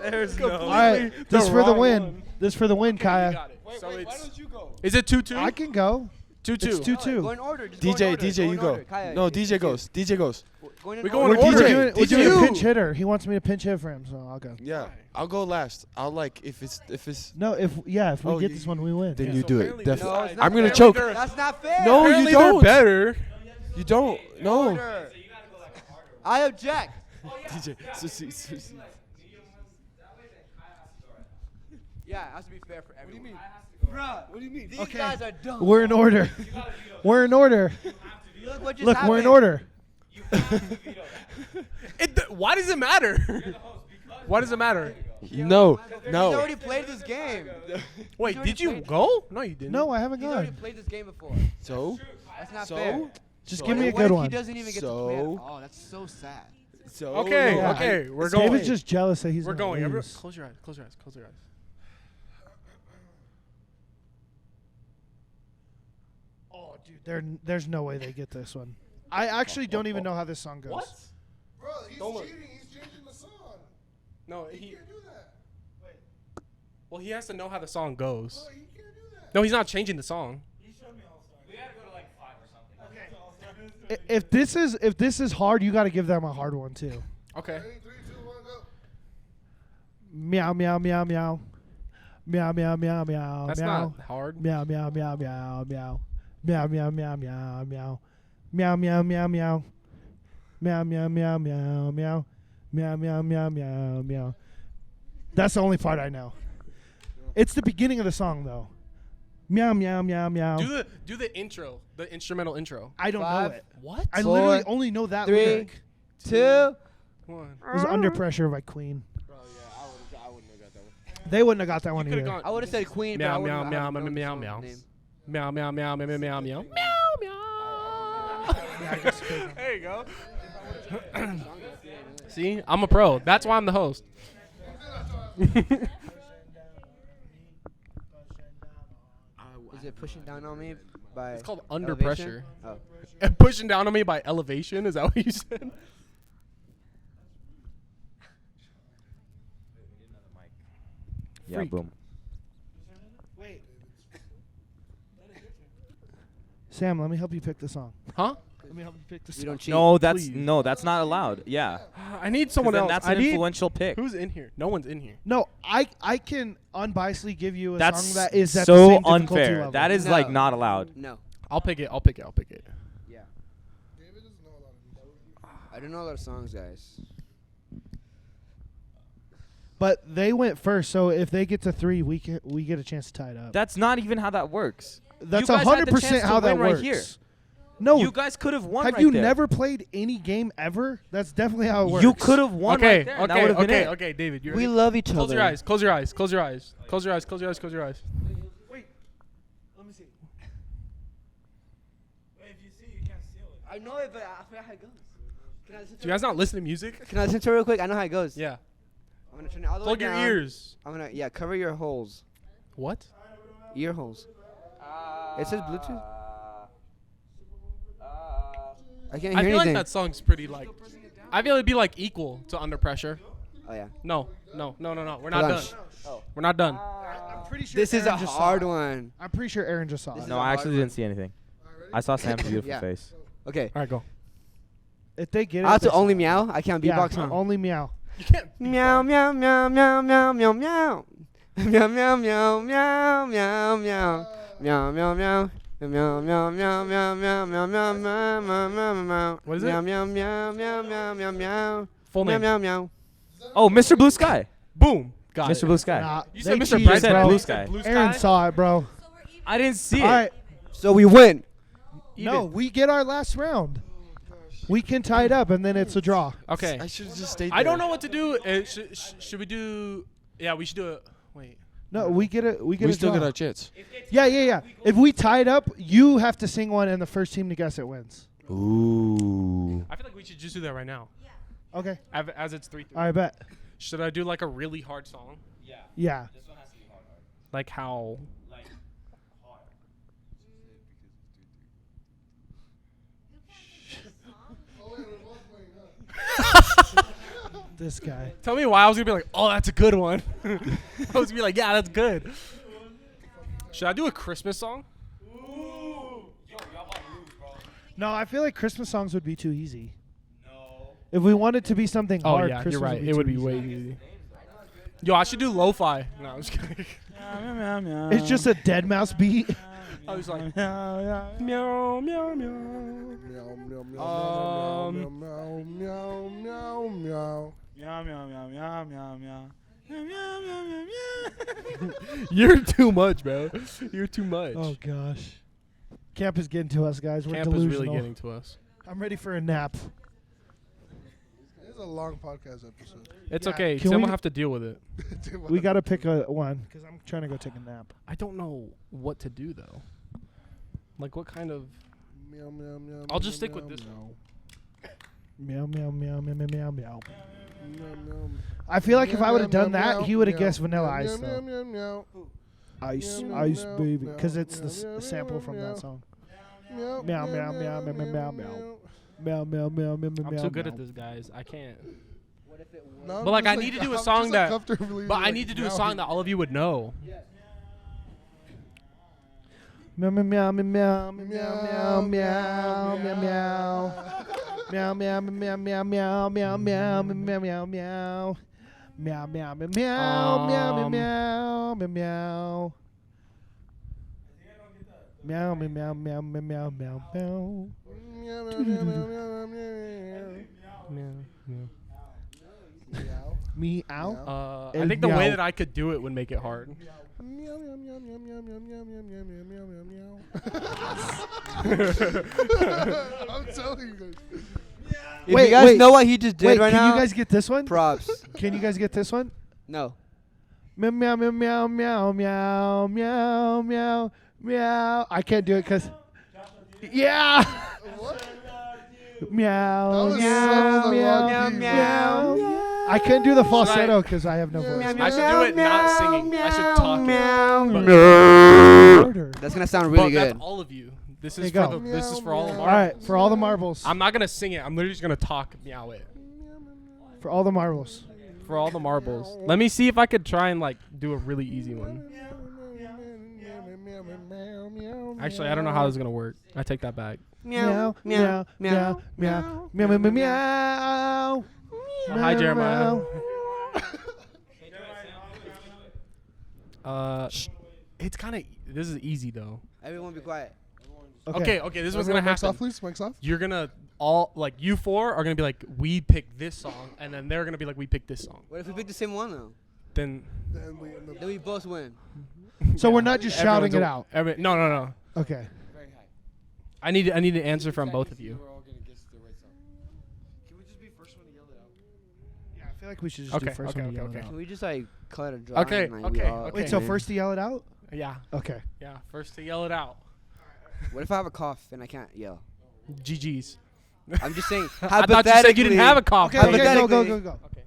There's no. All right, this for the win. This for the win, Kaya. Got it. So why it's, don't you go? is it 2-2? I can go. 2-2. It's 2-2. Go in order. Just go in DJ, order. DJ, Go you in go. order. Kaya, No, it's DJ you. goes. DJ goes. Go in We order. go in We're order. doing, we're doing You. a pinch hitter. He wants me to pinch hit for him, so I'll go. Yeah, I'll go last. I'll like if it's. No, if we Oh, get you- this one, we win. Then Yeah, you so do it. apparently they're- Definitely. No, it's not I'm gonna fair. choke. That's not fair. No, you Apparently don't. they're better. You don't. No. Order. I object. DJ. Yeah, it has to be fair for everyone. do you mean? Bruh, What do you mean? these Okay. guys are dumb. We're in order. We're in order. Look what just Look, happened. we're in order. Why does it matter? Why does it matter? No. He's No. already played this game. Wait, already did you played- go? No, you didn't. No, I haven't He's already gone. played this game before. So. That's not So? fair. Just So- give me a What good if one. He doesn't even get to play. So? Oh, that's so sad. So. Okay, no, okay, we're going. David's just jealous that he's We're gonna going. Everyone, lose. close your eyes. Close your eyes. Close your eyes. Oh, dude, there's no way they get this one. I actually don't even know how this song goes. What? Bro, he's Don't look. cheating. He's changing the song. No, he. He can't do that. Well, he has to know how the song goes. Bro, he can't do that. No, he's not changing the song. If this is hard, you got to give them a hard one too. Okay. Ready? 3, 2, 1, go. Meow meow meow meow. Meow meow meow meow. That's meow. not hard. Meow meow meow meow meow. Meow meow meow meow meow. Meow meow meow meow. Meow meow meow meow meow. Meow meow meow meow meow. That's the only part I know. It's the beginning of the song though. Meow meow meow meow. Do the intro, the instrumental intro. I don't know 5, it. What? I Four, literally only know that 3, lyric. 2. One. It was Under Pressure by Queen. Bro, yeah, I wouldn't have got that one. They wouldn't have got that one You could either. have I gone. would have said Queen, but I Meow wouldn't meow have meow known the meow song's meow name. meow meow meow meow meow meow meow. Yeah, I guess you could've. There you go. See, I'm a pro. That's why I'm the host. Is it Pushing Down on Me by It's called Under Elevation? Pressure. Oh. And Pushing Down on Me by Elevation. Is that what you said? Yeah, Freak. boom. Wait. Sam, let me help you pick the song. Huh? Let me help you pick the We song. don't cheat. No, Please. that's not allowed. Yeah. I need 'Cause someone then else. that's I an need. influential pick. Who's in here? No one's in here. No, I can unbiasedly give you a That's song that is at the so same difficulty unfair. level. That is No. like not allowed. No. I'll pick it. I'll pick it. I'll pick it. Yeah. David doesn't know a lot of music. I don't know a lot of songs, guys. But they went first, so if they get to 3, we get a chance to tie it up. That's not even how that works. That's you guys had the 100% chance to how that win right works. here. No, You guys could have won have right you there. never played any game ever? That's definitely how it works. You could have won Okay. right there. and that Okay. would have been Okay. it. Okay. David, you We ready? love each other. Close your eyes. Close your eyes. Close your eyes. Close your eyes. Close your eyes. Close your eyes. Wait, let me see. I know it, but I forgot how it goes. Can I listen Do you guys not listen to music? Can I listen to it real quick? I know how it goes. Yeah. I'm gonna turn it all the way Plug your down. ears. I'm gonna cover your holes. What? Ear holes. It says Bluetooth. I can't I hear feel like anything. that song's pretty like. I feel it'd be like equal to Under Pressure. Oh yeah. No. We're not Hold done. on. We're not done. I'm pretty sure This is a Aaron just saw hard it. one. I'm pretty sure Aaron just saw This it. is No, a I hard actually one. didn't see anything. I saw Sam's beautiful Yeah. face. Okay. All right, go. If they get it, I have to they only saw it. meow. I can't Yeah, beatbox, huh? only meow. You can't. Meow meow meow meow meow meow meow. Meow meow meow meow meow meow. Meow meow meow. Meow meow meow meow meow meow meow meow meow meow meow. What is Meow it? meow meow meow meow meow meow. Full Meow name. meow meow. Oh, Mr. Blue Sky. Boom. Got Mr. it. Blue Sky. Nah, You they said Mr. cheated, Bright said bro. Blue Sky. Aaron saw it, bro. I didn't see it. All right. So we win. No, we get our last round. We can tie it up, and then it's a draw. Okay. I should have just stayed there. I don't know what to do. Should we do? Yeah, we should do it. Wait. No, we get it. We get We a still draw. got our chance. Yeah. If we tie it up, you have to sing one, and the first team to guess it wins. Ooh. I feel like we should just do that right now. Okay. As it's 3-3. I bet. Should I do like a really hard song? Yeah. Like how? This guy. Tell me why I was gonna be like, oh, that's a good one. I was gonna be like, yeah, that's good. Should I do a Christmas song? No, I feel like Christmas songs would be too easy. No. If we wanted to be something Oh hard, yeah, Christmas you're right. would be It would too be easy. way easy. Yo, I should do lo-fi. No, I'm just kidding. It's just a dead mouse beat. I was like, meow, meow, meow, meow. Meow, meow, meow, meow, meow, meow, meow, meow. meow, meow, meow, meow, meow, meow. Meow, meow, meow, meow, meow. You're too much, bro. You're too much. Oh gosh. Camp is getting to us, guys. We're Camp delusional. is really getting to us. I'm ready for a nap. It's a long podcast episode. It's Yeah, okay. can Tim we- will have to deal with it. We got to pick a one because I'm trying to go take a nap. I don't know what to do though. Like what kind of? Meow, meow, meow, I'll just meow, stick with meow, this meow. Meow, meow, meow, meow, meow, meow, meow. Meow, meow. I feel like if Meow, I would have meow, done meow, that, he would have meow, guessed Vanilla meow, Ice, meow, though. meow, meow, Ice, Meow, ice, meow, baby. meow, Because it's meow, the meow, sample meow, from meow. that song. meow, Meow, meow, meow, meow, meow, meow. Meow, meow, meow, meow, meow, I'm meow. too good at this, guys. I can't. No, But like, just I need to do a I'm song just, that. comfortably, But I like, need to do a meowing. song that all of you would know. Meow, meow, meow, meow, meow, meow, meow, meow, meow, meow. Meow, meow, meow, meow, meow, meow, meow, meow, meow, meow. Meow, meow, meow, meow, meow, meow, meow, meow. Meow, meow, meow, meow, meow, meow, meow, meow. Meow, meow, meow, meow, meow, meow. Meow. I think the way that I could do it would make it hard. Meow, meow, meow, meow, meow, meow, meow, meow, meow, meow, meow, meow. I'm telling you guys. If you guys know what he just did Wait, right can now, you guys get this one? props. Can you guys get this one? No. Meow, meow, meow, meow, meow, meow, meow, meow, meow. I can't do it because. Yeah. What? Meow, That was meow, so meow, lucky, meow, bro. meow. I couldn't do the Should I- falsetto because I have no voice. I should do it not singing. I should talk. Murder. That's gonna sound really But that's good. all of you. This There is you for go. the. This is for all the All marbles. right, for all the marbles. I'm not gonna sing it. I'm literally just gonna talk, meow it. For all the marbles. For all the marbles. Let me see if I could try and like do a really easy one. Actually, I don't know how this is gonna work. I take that back. Meow, meow, meow, meow, meow, meow, meow, meow. Hi, Jeremiah. It's kind of. This is easy though. Everyone be quiet. Okay. This is what's gonna Mic's happen. off, please. Mic's off. You're gonna all like you four are gonna be like we picked this song, and then they're gonna be like we picked this song. What if we pick the same one though? Then Then we end up. Then we both win. So we're not just shouting it out. No. Okay. I need an answer from both of you. Yeah, I feel like we should just do Okay, first okay, one to okay, yell it Can out. we just like cut a draw? Okay, and, like, okay, we all okay. Wait, so win? first to yell it out? Yeah. Okay. Yeah. First to yell it out. What if I have a cough and I can't yell? GG's. I'm just saying. I thought you said you didn't have a cough. Okay, bro. okay, go. Okay.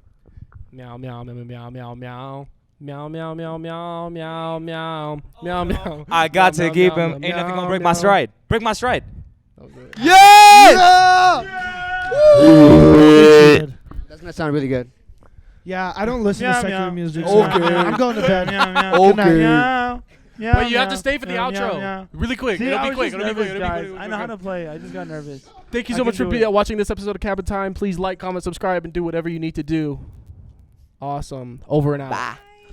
Meow meow meow meow meow meow. Meow meow meow meow meow meow meow meow. I got Meow, to keep meow, him. meow, Ain't nothing gonna meow, break my meow. stride. Break my stride. That was it. That's gonna sound really good. Yeah, I don't listen Meow, to secular meow. music. Okay. I'm going to bed. Meow, meow. Good night. Meow, meow, Wait, you have to meow, stay for the meow, outro. meow, meow. Really quick. See, It'll I be was quick. just It'll be quick. nervous, It'll be guys. quick. I know how to play. I just got nervous. Thank you I so can much for do it. watching this episode of Cabin Time. Please like, comment, subscribe, and do whatever you need to do. Awesome. Over and out. Bye.